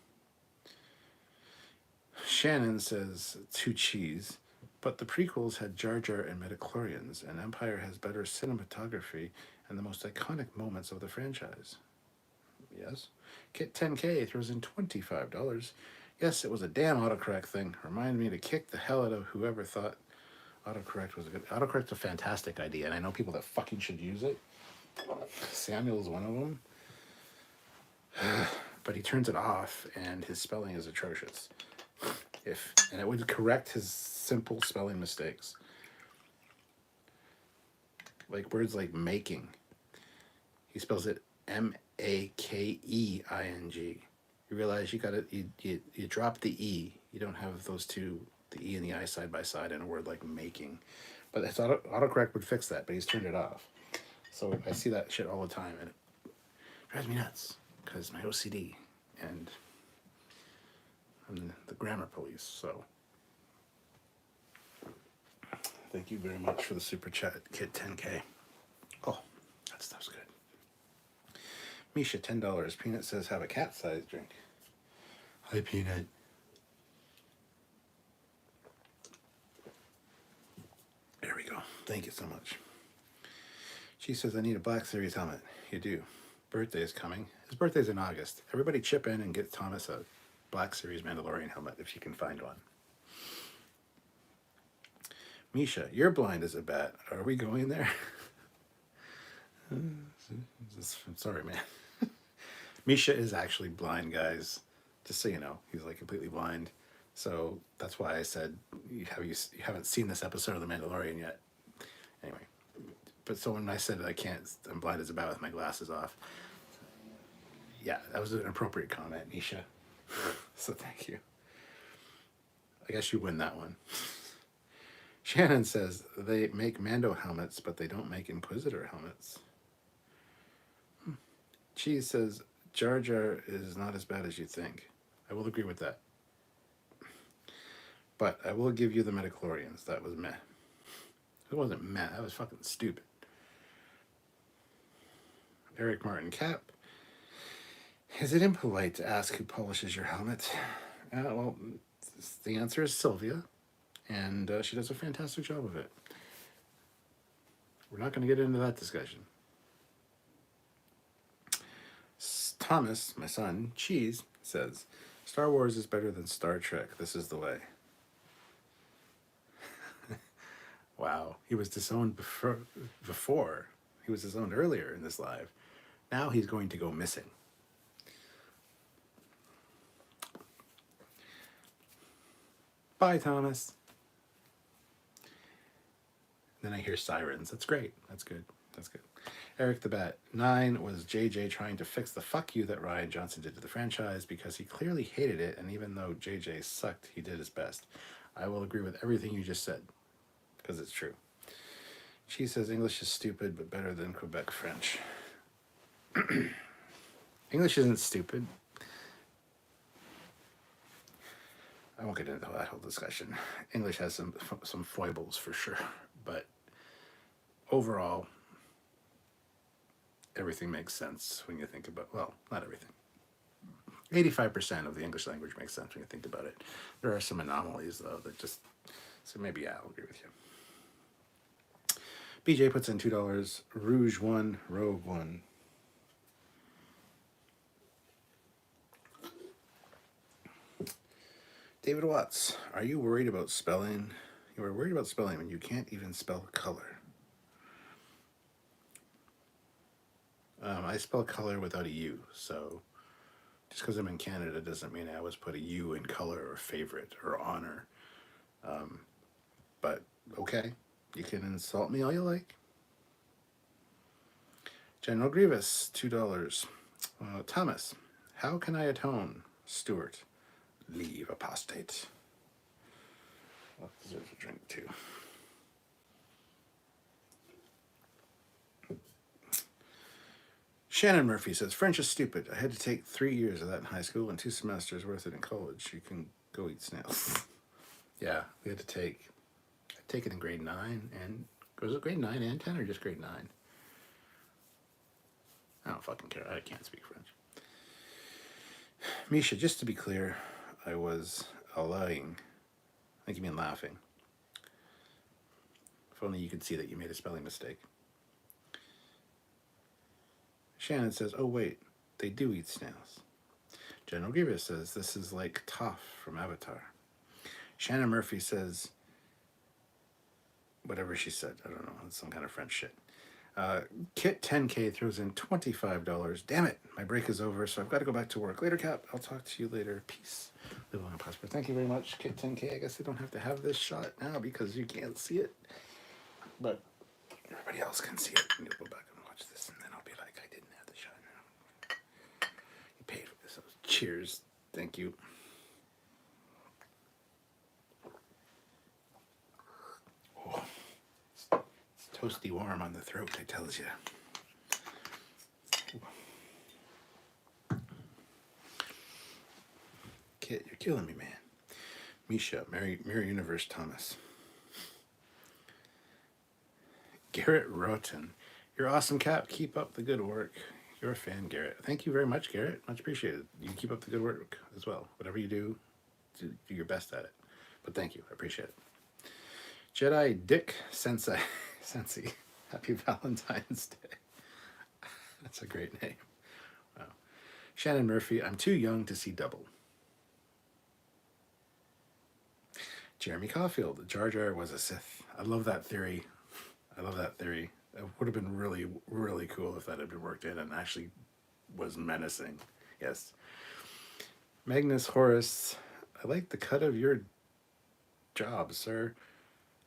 Shannon says, to cheese, but the prequels had Jar Jar and midichlorians, and Empire has better cinematography and the most iconic moments of the franchise. Yes. Kit 10K throws in $25. Yes, it was a damn autocorrect thing. Reminded me to kick the hell out of whoever thought autocorrect was a good... Autocorrect's a fantastic idea, and I know people that fucking should use it. Samuel's one of them. But he turns it off, and his spelling is atrocious. And it would correct his simple spelling mistakes. Like words like making. He spells it M-A-K-E-I-N-G. You realize you drop the E. You don't have those two the E and the I side by side in a word like making. But it's autocorrect would fix that, but he's turned it off. So I see that shit all the time, and it drives me nuts because my OCD and I'm the grammar police. So thank you very much for the super chat, Kit 10K. Oh, that stuff's good. Misha, $10. Peanut says have a cat-sized drink. Hi, Peanut. There we go. Thank you so much. She says, I need a Black Series helmet. You do. Birthday is coming. His birthday's in August. Everybody chip in and get Thomas a Black Series Mandalorian helmet if you can find one. Misha, you're blind as a bat. Are we going there? I'm sorry, man. Misha is actually blind, guys. Just so you know, he's like completely blind. So that's why I said you haven't seen this episode of The Mandalorian yet. Anyway, but so when I said I'm blind as a bat with my glasses off. Yeah, that was an appropriate comment, Misha. So thank you. I guess you win that one. Shannon says they make Mando helmets, but they don't make Inquisitor helmets. Cheese says Jar Jar is not as bad as you think. I will agree with that. But I will give you the Metachlorians. That was meh. It wasn't meh. That was fucking stupid. Eric Martin Cap. Is it impolite to ask who polishes your helmet? Well, the answer is Sylvia. And she does a fantastic job of it. We're not going to get into that discussion. Thomas, my son, Cheese, says, Star Wars is better than Star Trek. This is the way. Wow. He was disowned before. He was disowned earlier in this live. Now he's going to go missing. Bye, Thomas. Then I hear sirens. That's great. That's good. That's good. Eric the Bat. 9 was JJ trying to fix the fuck you that Rian Johnson did to the franchise because he clearly hated it, and even though JJ sucked, he did his best. I will agree with everything you just said, because it's true. She says English is stupid, but better than Quebec French. English isn't stupid. I won't get into that whole discussion. English has some foibles for sure, but overall, everything makes sense when you think about, well, not everything. 85% of the English language makes sense when you think about it. There are some anomalies, though, that just, so maybe I'll agree with you. BJ puts in $2, Rouge 1, Rogue 1. David Watts, are you worried about spelling? You are worried about spelling when you can't even spell color. I spell color without a U, so just because I'm in Canada doesn't mean I always put a U in color or favorite or honor. But okay, you can insult me all you like. General Grievous, $2. Thomas, how can I atone? Stuart, leave apostate. Well, deserves a drink too. Shannon Murphy says, French is stupid. I had to take 3 years of that in high school and 2 semesters worth it in college. You can go eat snails. Yeah, we had to take it in grade 9 and, was it grade 9 and 10 or just grade 9? I don't fucking care. I can't speak French. Misha, just to be clear, I was lying. I think you mean laughing. If only you could see that you made a spelling mistake. Shannon says, oh wait, they do eat snails. General Grievous says, this is like Toph from Avatar. Shannon Murphy says, whatever she said, I don't know, it's some kind of French shit. Kit 10K throws in $25. Damn it, my break is over, so I've got to go back to work. Later, Cap. I'll talk to you later. Peace. Live long and prosper. Thank you very much, Kit 10K. I guess I don't have to have this shot now because you can't see it. But everybody else can see it. And you'll go back and watch this, and then I'll be like, I didn't have the shot. You paid for this. So cheers. Thank you. Toasty warm on the throat, I tells you. Kit, you're killing me, man. Misha, Mirror Universe Thomas. Garrett Roten. You're awesome, Cap. Keep up the good work. You're a fan, Garrett. Thank you very much, Garrett. Much appreciated. You keep up the good work as well. Whatever you do, do your best at it. But thank you. I appreciate it. Jedi Dick Sensei. Sensei. Happy Valentine's Day. That's a great name. Wow. Shannon Murphy. I'm too young to see double. Jeremy Caulfield. Jar Jar was a Sith. I love that theory. I love that theory. It would have been really, really cool if that had been worked in and actually was menacing. Yes. Magnus Horace. I like the cut of your job, sir.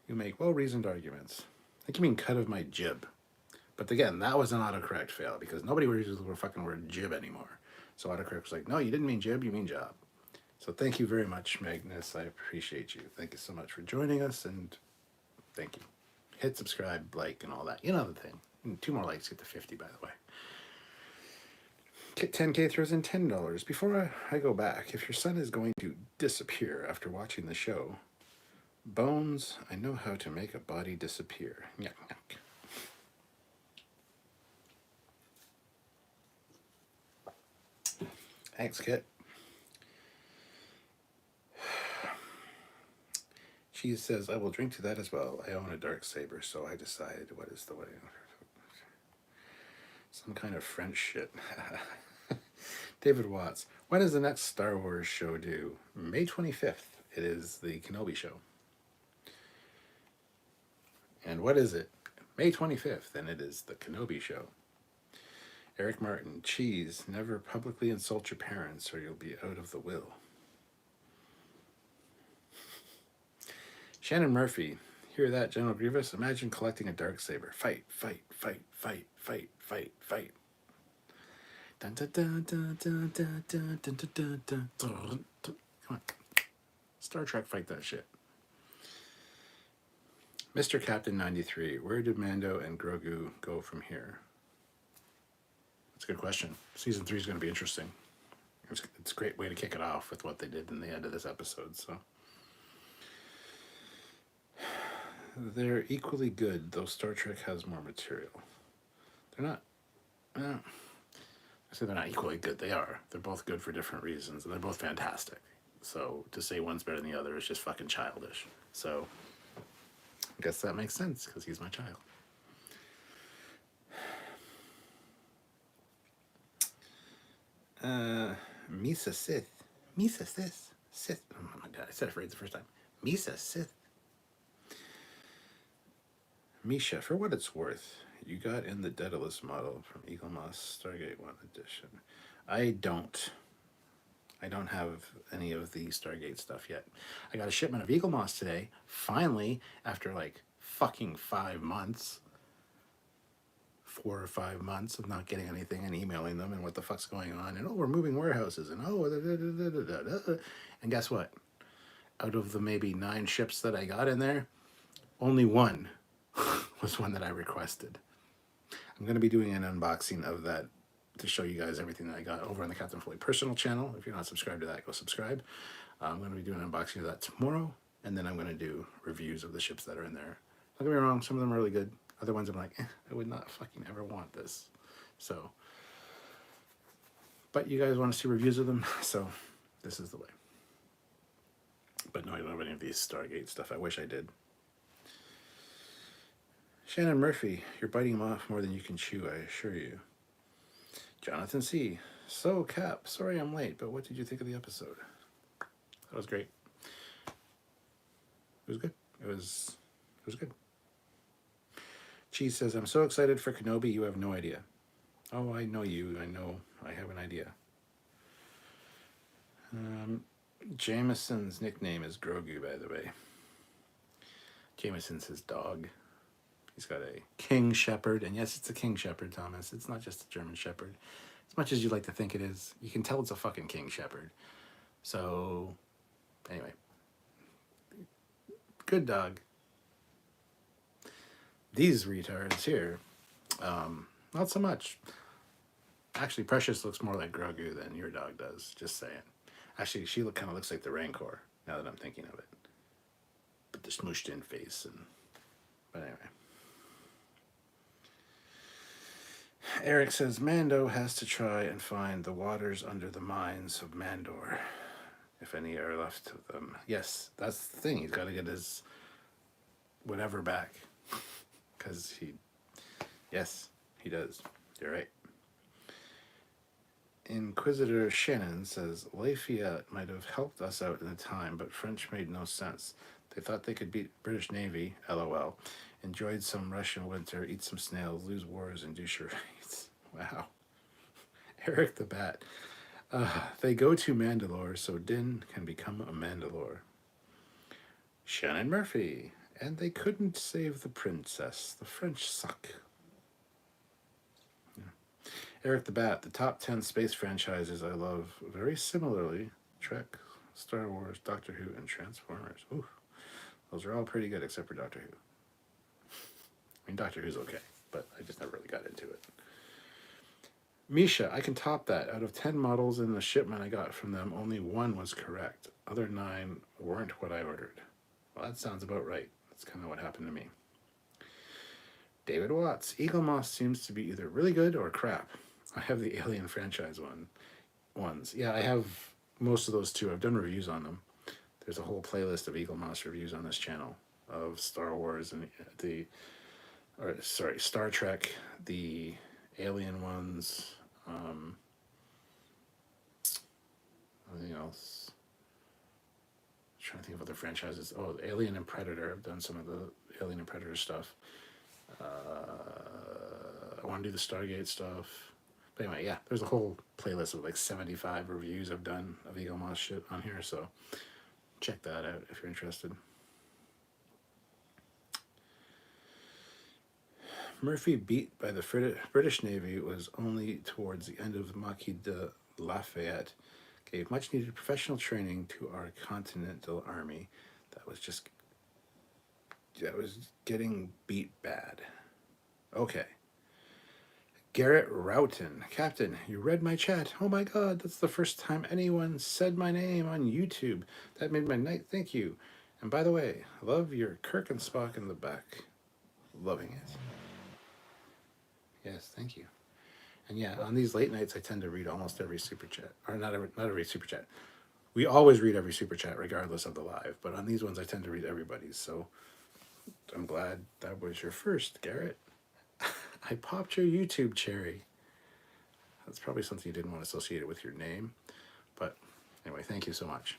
You make well-reasoned arguments. I think you mean cut of my jib. But again, that was an autocorrect fail because nobody uses the fucking word jib anymore. So autocorrect was like, no, you didn't mean jib, you mean job. So thank you very much, Magnus. I appreciate you. Thank you so much for joining us, and thank you. Hit subscribe, like, and all that. You know the thing. And 2 more likes, get to 50, by the way. Kit 10K throws in $10. Before I go back, if your son is going to disappear after watching the show, Bones, I know how to make a body disappear. Yuck, yuck. Thanks, Kit. She says, I will drink to that as well. I own a dark saber, so I decided what is the way. Some kind of French shit. David Watts. When is the next Star Wars show due? May 25th. It is the Kenobi show. And what is it? May 25th, and it is the Kenobi show. Eric Martin. Cheese. Never publicly insult your parents or you'll be out of the will. Shannon Murphy. Hear that, General Grievous? Imagine collecting a darksaber. Fight, fight, fight, fight, fight, fight, fight. Dun, dun, dun, dun, dun, dun, dun, dun, dun, dun, dun. Come on. Star Trek, fight that shit. Mr. Captain 93. Where do Mando and Grogu go from here? That's a good question. Season 3 is going to be interesting. It's a great way to kick it off with what they did in the end of this episode, so... They're equally good, though Star Trek has more material. They're not... I say they're not equally good. They are. They're both good for different reasons, and they're both fantastic. So to say one's better than the other is just fucking childish. So I guess that makes sense, because he's my child. Misa Sith. Misa Sith. Sith. Oh my god, I said it right the first time. Misa Sith. Misha, for what it's worth, you got in the Daedalus model from Eagle Moss Stargate 1 edition. I don't have any of the Stargate stuff yet. I got a shipment of Eagle Moss today, finally, after like fucking 5 months. 4 or 5 months of not getting anything and emailing them and what the fuck's going on. And, oh, we're moving warehouses. And, oh, and guess what? Out of the maybe 9 ships that I got in there, only one was one that I requested. I'm going to be doing an unboxing of that to show you guys everything that I got over on the Captain Foley personal channel. If you're not subscribed to that, go subscribe. I'm going to be doing an unboxing of that tomorrow, and then I'm going to do reviews of the ships that are in there. Don't get me wrong, some of them are really good. Other ones I'm like, I would not fucking ever want this. So, but you guys want to see reviews of them, so this is the way. But no, I don't have any of these Stargate stuff. I wish I did. Shannon Murphy, you're biting him off more than you can chew, I assure you. Jonathan C. So, Cap, sorry I'm late, but what did you think of the episode? That was great. It was good. It was good. Cheese says, I'm so excited for Kenobi, you have no idea. Oh, I know you. I know. I have an idea. Jameson's nickname is Grogu, by the way. Jameson's his dog. He's got a King Shepherd, and yes, it's a King Shepherd, Thomas. It's not just a German Shepherd. As much as you'd like to think it is, you can tell it's a fucking King Shepherd. So, anyway. Good dog. These retards here, not so much. Actually, Precious looks more like Grogu than your dog does. Just saying. Actually, she kind of looks like the Rancor. Now that I'm thinking of it, but the smooshed in face and. But anyway. Eric says Mando has to try and find the waters under the mines of Mandor, if any are left of them. Yes, that's the thing. He's got to get his whatever back. Because yes, he does. You're right. Inquisitor Shannon says Lafayette might have helped us out in the time, but French made no sense. They thought they could beat British Navy, lol. Enjoyed some Russian winter, eat some snails, lose wars, and do charades. Wow. Eric the Bat. They go to Mandalore so Din can become a Mandalore. Shannon Murphy. And they couldn't save the princess. The French suck. Yeah. Eric the Bat. The top 10 space franchises I love very similarly. Trek, Star Wars, Doctor Who, and Transformers. Ooh, those are all pretty good except for Doctor Who. I mean, Doctor Who's okay, but I just never really got into it. Misha, I can top that. Out of 10 models in the shipment I got from them, only 1 was correct. Other 9 weren't what I ordered. Well, that sounds about right. That's kind of what happened to me. David Watts, Eagle Moss seems to be either really good or crap. I have the Alien franchise ones. Yeah, I have most of those too. I've done reviews on them. There's a whole playlist of Eagle Moss reviews on this channel of Star Wars and Star Trek, the Alien ones, anything else. I'm trying to think of other franchises. Oh, Alien and Predator. I've done some of the Alien and Predator stuff. I want to do the Stargate stuff. But anyway, yeah, there's a whole playlist of like 75 reviews I've done of Eagle Moss shit on here, so check that out if you're interested. Murphy beat by the British Navy was only towards the end of the Marquis de Lafayette, gave much needed professional training to our Continental Army that was getting beat bad. Okay. Garrett Roughton. Captain, you read my chat. Oh my god, that's the first time anyone said my name on YouTube. That made my night. Thank you. And by the way, love your Kirk and Spock in the back. Loving it. Yes, thank you. And yeah, on these late nights, I tend to read almost every super chat. Or not every super chat. We always read every super chat, regardless of the live. But on these ones, I tend to read everybody's. So I'm glad that was your first, Garrett. I popped your YouTube cherry. That's probably something you didn't want associated with your name. But anyway, thank you so much.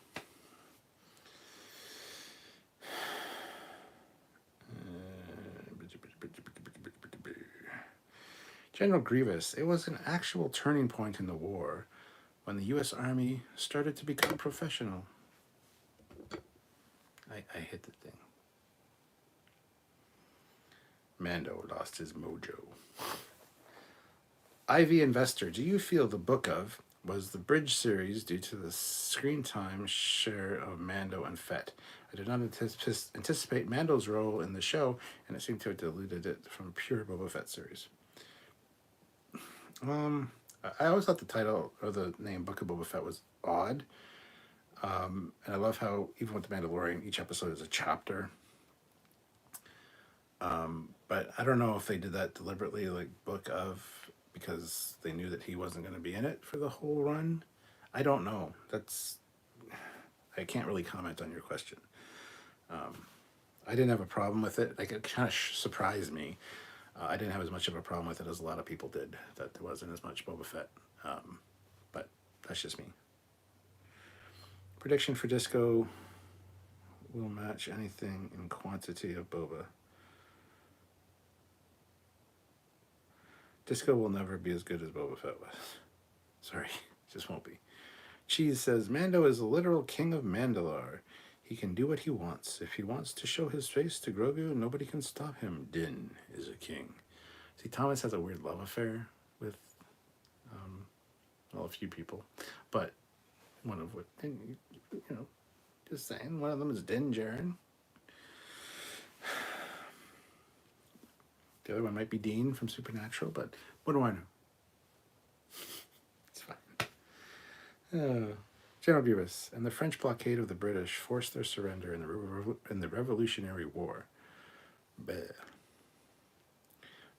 General Grievous, it was an actual turning point in the war when the U.S. Army started to become professional. I hit the thing. Mando lost his mojo. Ivy Investor, do you feel the book of was the bridge series due to the screen time share of Mando and Fett? I did not anticipate Mando's role in the show, and it seemed to have diluted it from pure Boba Fett series. I always thought the title or the name Book of Boba Fett was odd. And I love how even with The Mandalorian, each episode is a chapter. But I don't know if they did that deliberately, like Book of, because they knew that he wasn't going to be in it for the whole run. I don't know. I can't really comment on your question. I didn't have a problem with it. Like, it kind of surprised me. I didn't have as much of a problem with it as a lot of people did, that there wasn't as much Boba Fett. But that's just me. Prediction for Disco will match anything in quantity of Boba. Disco will never be as good as Boba Fett was. Sorry, just won't be. Cheese says, Mando is the literal king of Mandalore. He can do what he wants. If he wants to show his face to Grogu, nobody can stop him. Din is a king. See, Thomas has a weird love affair with, a few people. But one of what, just saying, one of them is Din Djarin. The other one might be Dean from Supernatural, but what do I know? It's fine. General Grievous and the French blockade of the British forced their surrender in the Revolutionary War. Bleh.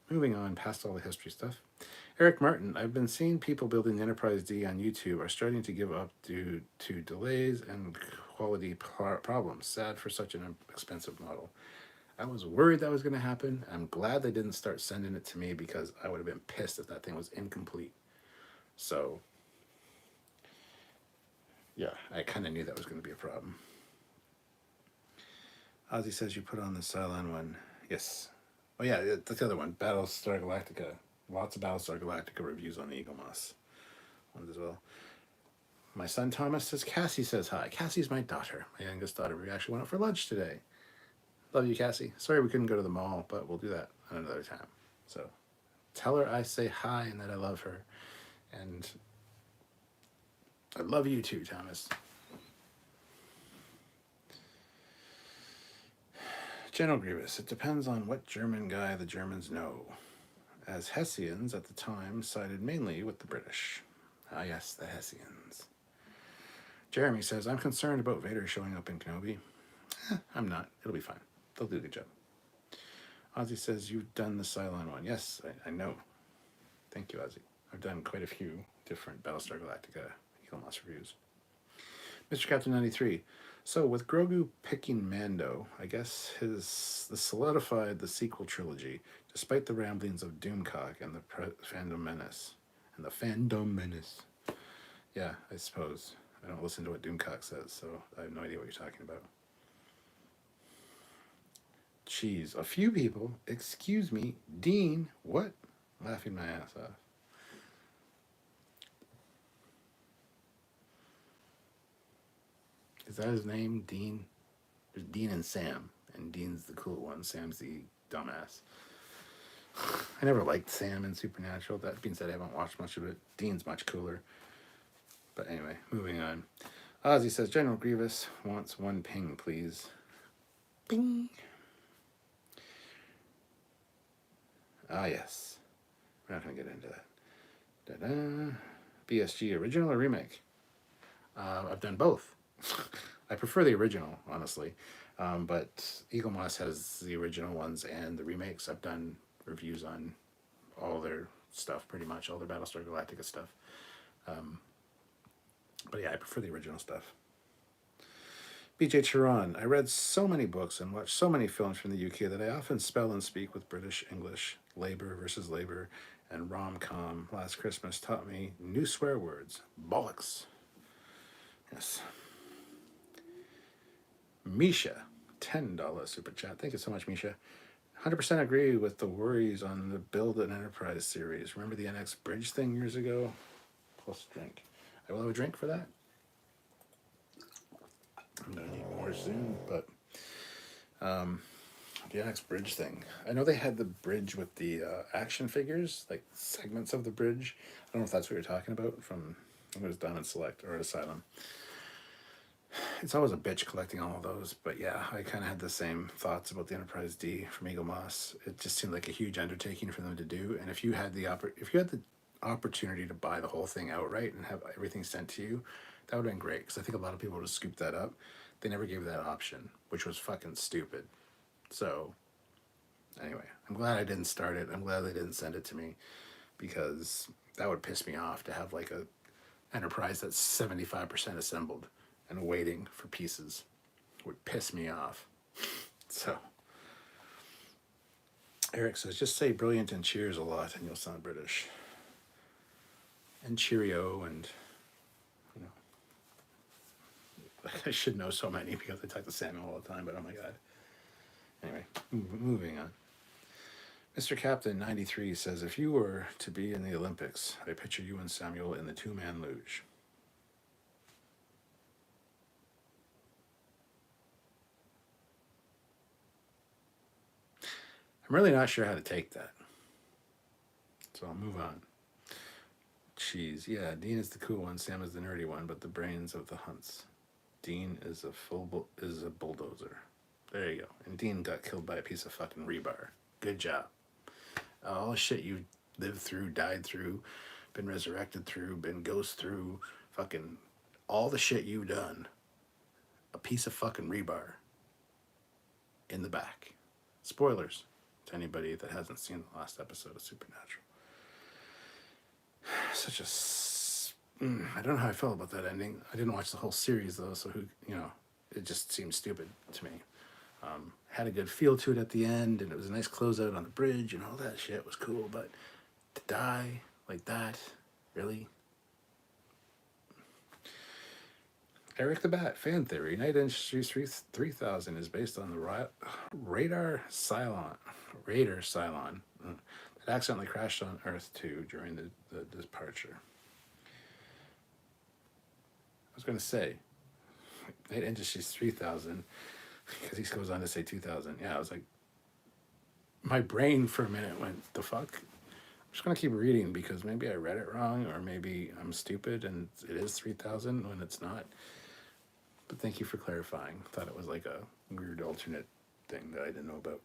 Moving on past all the history stuff. Eric Martin, I've been seeing people building the Enterprise D on YouTube are starting to give up due to delays and quality problems. Sad for such an expensive model. I was worried that was going to happen. I'm glad they didn't start sending it to me because I would have been pissed if that thing was incomplete. So, yeah, I kind of knew that was going to be a problem. Ozzy says you put on the Cylon one. Yes. Oh, yeah, that's the other one. Battlestar Galactica. Lots of Battlestar Galactica reviews on the Eagle Moss ones as well. My son Thomas says Cassie says hi. Cassie's my daughter, my youngest daughter. We actually went out for lunch today. Love you, Cassie. Sorry we couldn't go to the mall, but we'll do that another time. So tell her I say hi and that I love her. And I love you too, Thomas. General Grievous, it depends on what German guy the Germans know, as Hessians at the time sided mainly with the British. Ah yes, the Hessians. Jeremy says, I'm concerned about Vader showing up in Kenobi. I'm not. It'll be fine. They'll do a good job. Ozzy says, you've done the Cylon one. Yes, I know. Thank you, Ozzy. I've done quite a few different Battlestar Galactica Eagle Moss reviews. Mr. Captain 93. So, with Grogu picking Mando, I guess this solidified the sequel trilogy, despite the ramblings of Doomcock and the Fandom Menace. Yeah, I suppose. I don't listen to what Doomcock says, so I have no idea what you're talking about. Jeez, a few people, excuse me, Dean, what? Laughing my ass off. Is that his name, Dean? There's Dean and Sam, and Dean's the cool one. Sam's the dumbass. I never liked Sam in Supernatural. That being said, I haven't watched much of it. Dean's much cooler. But anyway, moving on. Ozzy says, General Grievous wants one ping, please. Ping. Ah, yes. We're not going to get into that. Da-da. BSG, original or remake? I've done both. I prefer the original, honestly. But Eagle Moss has the original ones and the remakes. I've done reviews on all their stuff, pretty much, all their Battlestar Galactica stuff. But yeah, I prefer the original stuff. BJ Chiron, I read so many books and watched so many films from the UK that I often spell and speak with British English. Labour versus Labour and rom-com last Christmas taught me new swear words. Bollocks. Yes. Misha, $10 super chat. Thank you so much, Misha. 100% agree with the worries on the Build an Enterprise series. Remember the NX Bridge thing years ago? Plus drink. I will have a drink for that. I'm going to need more soon, but the NX Bridge thing. I know they had the bridge with the action figures, like segments of the bridge. I don't know if that's what you're talking about from, I think it was Diamond Select or Asylum. It's always a bitch collecting all of those, but yeah, I kind of had the same thoughts about the Enterprise D from Eagle Moss. It just seemed like a huge undertaking for them to do, and if you had the opportunity to buy the whole thing outright and have everything sent to you, that would have been great, because I think a lot of people would have scooped that up. They never gave that option, which was fucking stupid. So, anyway, I'm glad I didn't start it. I'm glad they didn't send it to me, because that would piss me off to have like a Enterprise that's 75% assembled and waiting for pieces. It would piss me off. So, Eric says, just say brilliant and cheers a lot and you'll sound British. And cheerio, and you know, I should know so many because I talk to Samuel all the time, but oh my god. Anyway, moving on. Mr. Captain 93 says, if you were to be in the Olympics, I picture you and Samuel in the two-man luge. I'm really not sure how to take that. So I'll move on. Cheese. Yeah, Dean is the cool one, Sam is the nerdy one, but the brains of the hunts. Dean is a bulldozer. There you go. And Dean got killed by a piece of fucking rebar. Good job. All the shit you lived through, died through, been resurrected through, been ghost through, fucking all the shit you've done. A piece of fucking rebar in the back. Spoilers to anybody that hasn't seen the last episode of Supernatural. Such a... I don't know how I felt about that ending. I didn't watch the whole series though, so who, it just seemed stupid to me. Had a good feel to it at the end, and it was a nice closeout on the bridge, and all that shit was cool, but to die like that, really? Eric the Bat, fan theory. Night Industries 3000 is based on the Radar Cylon that accidentally crashed on Earth 2 during the departure. I was going to say, Night Industries 3000, because he goes on to say 2000. Yeah, I was like, my brain for a minute went, the fuck? I'm just going to keep reading because maybe I read it wrong, or maybe I'm stupid and it is 3000 when it's not. But thank you for clarifying. Thought it was like a weird alternate thing that I didn't know about.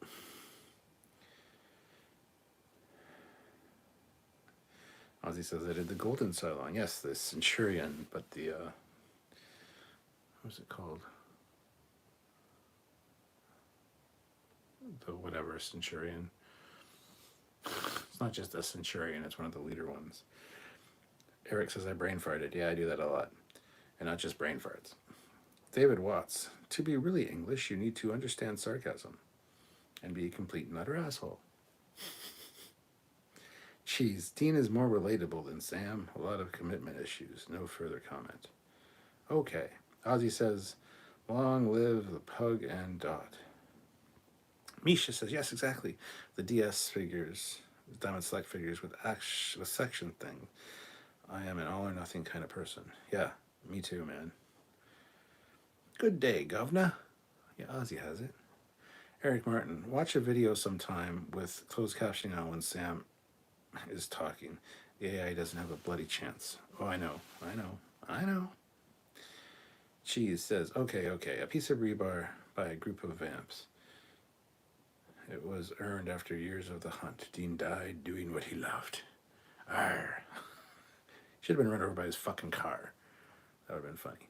Ozzy says I did the Golden Cylon. Yes, the Centurion, but the, what was it called? The whatever Centurion. It's not just a Centurion, it's one of the leader ones. Eric says I brain farted. Yeah, I do that a lot. And not just brain farts. David Watts, to be really English, you need to understand sarcasm and be a complete and utter asshole. Cheese, Dean is more relatable than Sam. A lot of commitment issues. No further comment. Okay. Ozzy says, long live the Pug and Dot. Misha says, yes, exactly. The DS figures, Diamond Select figures with section thing. I am an all or nothing kind of person. Yeah, me too, man. Good day, governor. Yeah, Ozzy has it. Eric Martin, watch a video sometime with closed captioning on when Sam is talking. The AI doesn't have a bloody chance. Oh, I know. Cheese says, okay, a piece of rebar by a group of vamps. It was earned after years of the hunt. Dean died doing what he loved. Arr. Should have been run over by his fucking car. That would have been funny.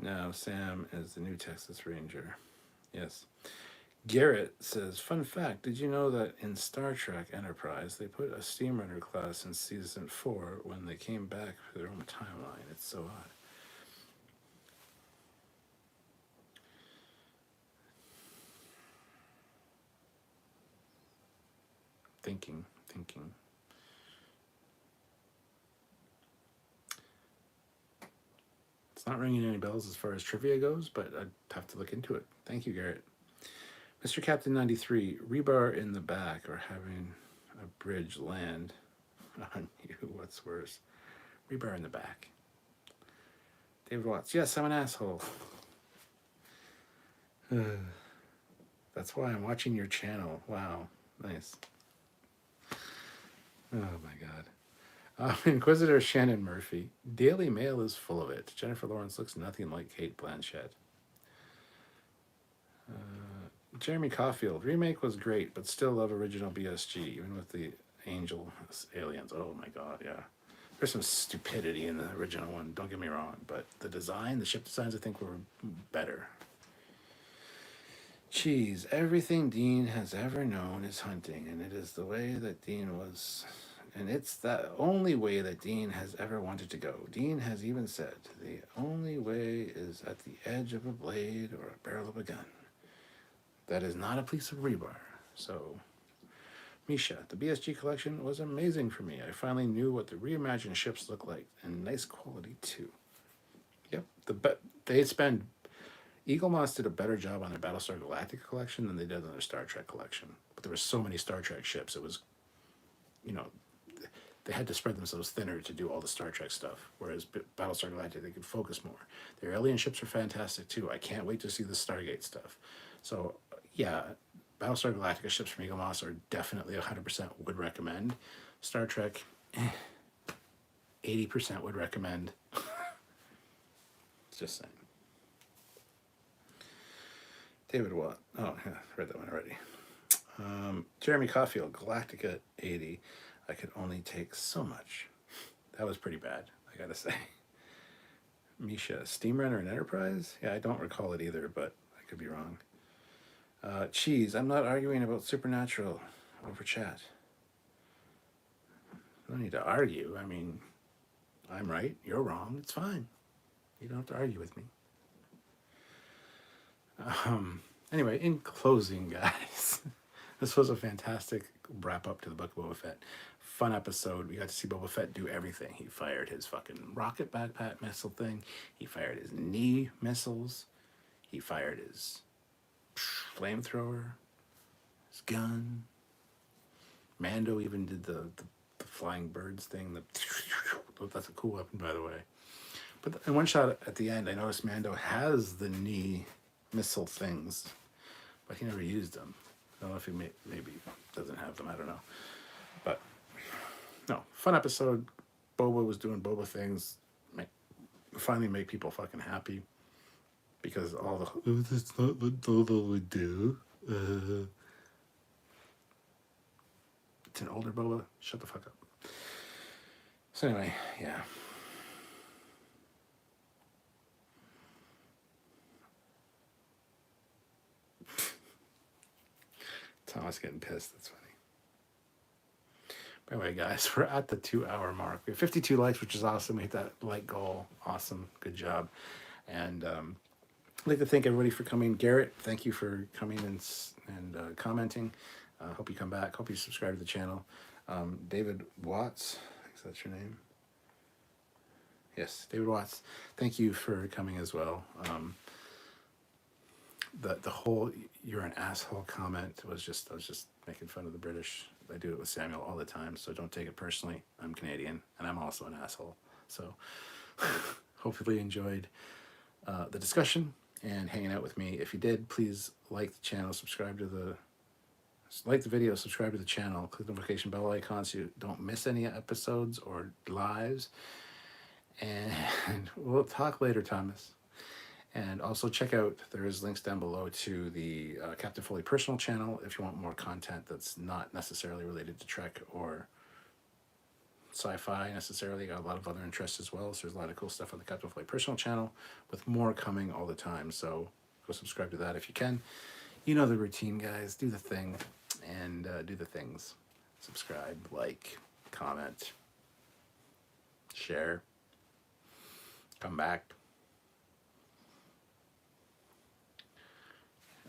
Now Sam is the new Texas Ranger. Yes. Garrett says, fun fact, did you know that in Star Trek Enterprise, they put a Steamrunner class in season 4 when they came back for their own timeline? It's so odd. Thinking. It's not ringing any bells as far as trivia goes, but I'd have to look into it. Thank you, Garrett. Mr. Captain 93, rebar in the back or having a bridge land on you. What's worse? Rebar in the back. David Watts, yes, I'm an asshole. That's why I'm watching your channel. Wow, nice. Oh my God. Inquisitor Shannon Murphy. Daily Mail is full of it. Jennifer Lawrence looks nothing like Kate Blanchett. Jeremy Caulfield. Remake was great, but still love original BSG, even with the angel aliens. Oh my God, yeah. There's some stupidity in the original one, don't get me wrong, but the design, the ship designs, I think were better. Cheese. Everything Dean has ever known is hunting, and it is the way that Dean was... And it's the only way that Dean has ever wanted to go. Dean has even said, the only way is at the edge of a blade or a barrel of a gun. That is not a piece of rebar. So, Misha, the BSG collection was amazing for me. I finally knew what the reimagined ships look like, and nice quality too. Yep, Eagle Moss did a better job on their Battlestar Galactica collection than they did on their Star Trek collection. But there were so many Star Trek ships, it was, they had to spread themselves thinner to do all the Star Trek stuff, whereas Battlestar Galactica, they could focus more. Their alien ships are fantastic too. I can't wait to see the Stargate stuff. So, yeah, Battlestar Galactica ships from Eagle Moss are definitely 100% would recommend. Star Trek, 80% would recommend. Just saying. David Watt. Oh, yeah, I read that one already. Jeremy Caulfield, Galactica 80. I could only take so much. That was pretty bad, I gotta say. Misha, Steam Runner and Enterprise? Yeah, I don't recall it either, but I could be wrong. Cheese, I'm not arguing about Supernatural over chat. No need to argue. I mean, I'm right, you're wrong, it's fine. You don't have to argue with me. Anyway, in closing, guys, this was a fantastic wrap up to the Book of Boba Fett. Fun episode. We got to see Boba Fett do everything. He fired his fucking rocket backpack missile thing. He fired his knee missiles. He fired his flamethrower, his gun. Mando even did the flying birds thing. That's a cool weapon, by the way. But in one shot at the end, I noticed Mando has the knee missile things, but he never used them. I don't know if he maybe doesn't have them. I don't know. But no, fun episode. Boba was doing Boba things. Finally make people fucking happy. Because all the... Oh, that's not what Boba would do. It's an older Boba. Shut the fuck up. So anyway, yeah. Thomas getting pissed. That's funny. By the way, guys, we're at the 2-hour mark. We have 52 likes, which is awesome. We hit that like goal. Awesome. Good job. And I'd like to thank everybody for coming. Garrett, thank you for coming and commenting. Hope you come back. Hope you subscribe to the channel. David Watts, I think that's your name. Yes, David Watts. Thank you for coming as well. The whole "you're an asshole" comment was just, I was just making fun of the British. I do it with Samuel all the time, so don't take it personally. I'm Canadian, and I'm also an asshole. So hopefully you enjoyed the discussion and hanging out with me. If you did, please like the channel, like the video, subscribe to the channel, click the notification bell icon so you don't miss any episodes or lives. And we'll talk later, Thomas. And also check out, there is links down below to the Captain Foley personal channel if you want more content that's not necessarily related to Trek or sci-fi necessarily. Got a lot of other interests as well, so there's a lot of cool stuff on the Captain Foley personal channel with more coming all the time. So go subscribe to that if you can. You know the routine, guys. Do the thing and do the things. Subscribe, like, comment, share, come back.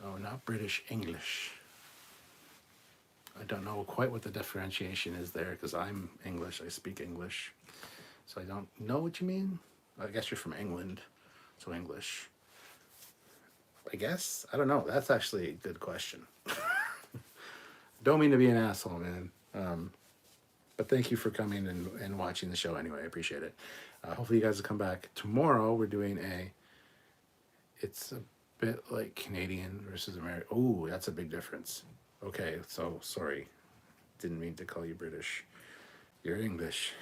Oh, not British, English. I don't know quite what the differentiation is there because I'm English. I speak English. So I don't know what you mean. I guess you're from England, so English. I guess. I don't know. That's actually a good question. Don't mean to be an asshole, man. But thank you for coming and watching the show anyway. I appreciate it. Hopefully you guys will come back. Tomorrow we're doing it's a bit like Canadian versus American. Oh, that's a big difference. Okay, so sorry. Didn't mean to call you British. You're English.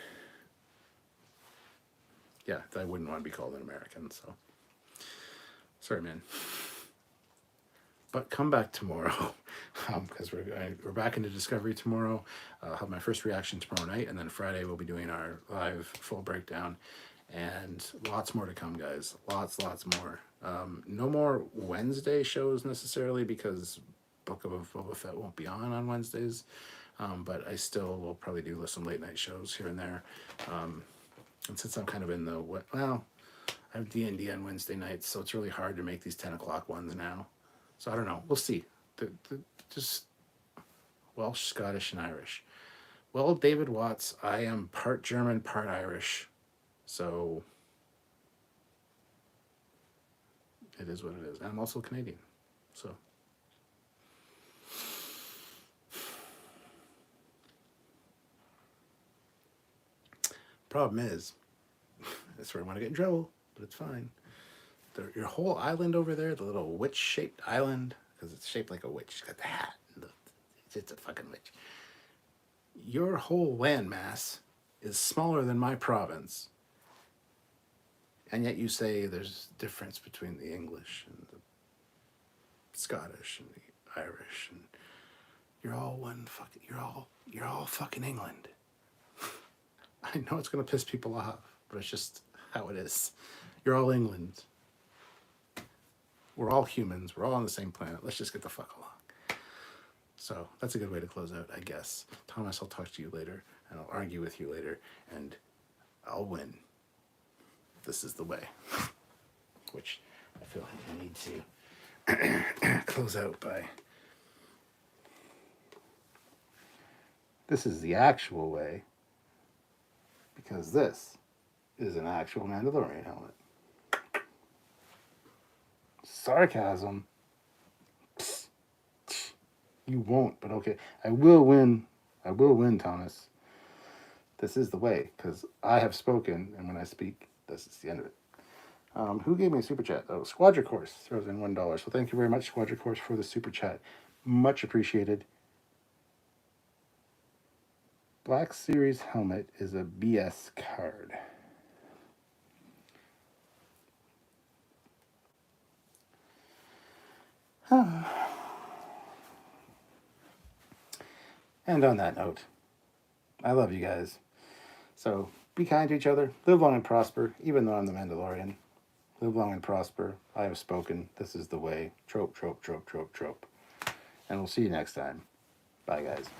Yeah, I wouldn't want to be called an American, so. Sorry, man. But come back tomorrow, because we're back into Discovery tomorrow. I'll have my first reaction tomorrow night, and then Friday we'll be doing our live full breakdown. And lots more to come, guys. Lots more. No more Wednesday shows necessarily because Book of Boba Fett won't be on Wednesdays. But I still will probably do some late night shows here and there. And since I'm kind of in I have D&D on Wednesday nights, so it's really hard to make these 10 o'clock ones now. So I don't know. We'll see. Just Welsh, Scottish, and Irish. Well, David Watts, I am part German, part Irish. So it is what it is. And I'm also Canadian. So problem is, that's where I want to get in trouble, but it's fine. Your whole island over there, the little witch-shaped island, because it's shaped like a witch. She's got the hat. It's a fucking witch. Your whole landmass is smaller than my province. And yet you say there's difference between the English and the Scottish and the Irish. And You're all one fucking. You're all fucking England. I know it's gonna piss people off, but it's just how it is. You're all England. We're all humans. We're all on the same planet. Let's just get the fuck along. So that's a good way to close out, I guess. Thomas, I'll talk to you later, and I'll argue with you later, and I'll win. This is the way. Which I feel like I need to close out by. This is the actual way, because this is an actual Mandalorian helmet. Sarcasm. Psst. You won't, but okay. I will win. I will win, Thomas. This is the way, because I have spoken, and when I speak, this is the end of it. Who gave me a super chat? Oh, Squadra Course throws in $1. So thank you very much, Squadra Course, for the super chat. Much appreciated. Black Series helmet is a BS card. And on that note, I love you guys. So be kind to each other. Live long and prosper, even though I'm the Mandalorian. Live long and prosper. I have spoken. This is the way. Trope, trope, trope, trope, trope. And we'll see you next time. Bye, guys.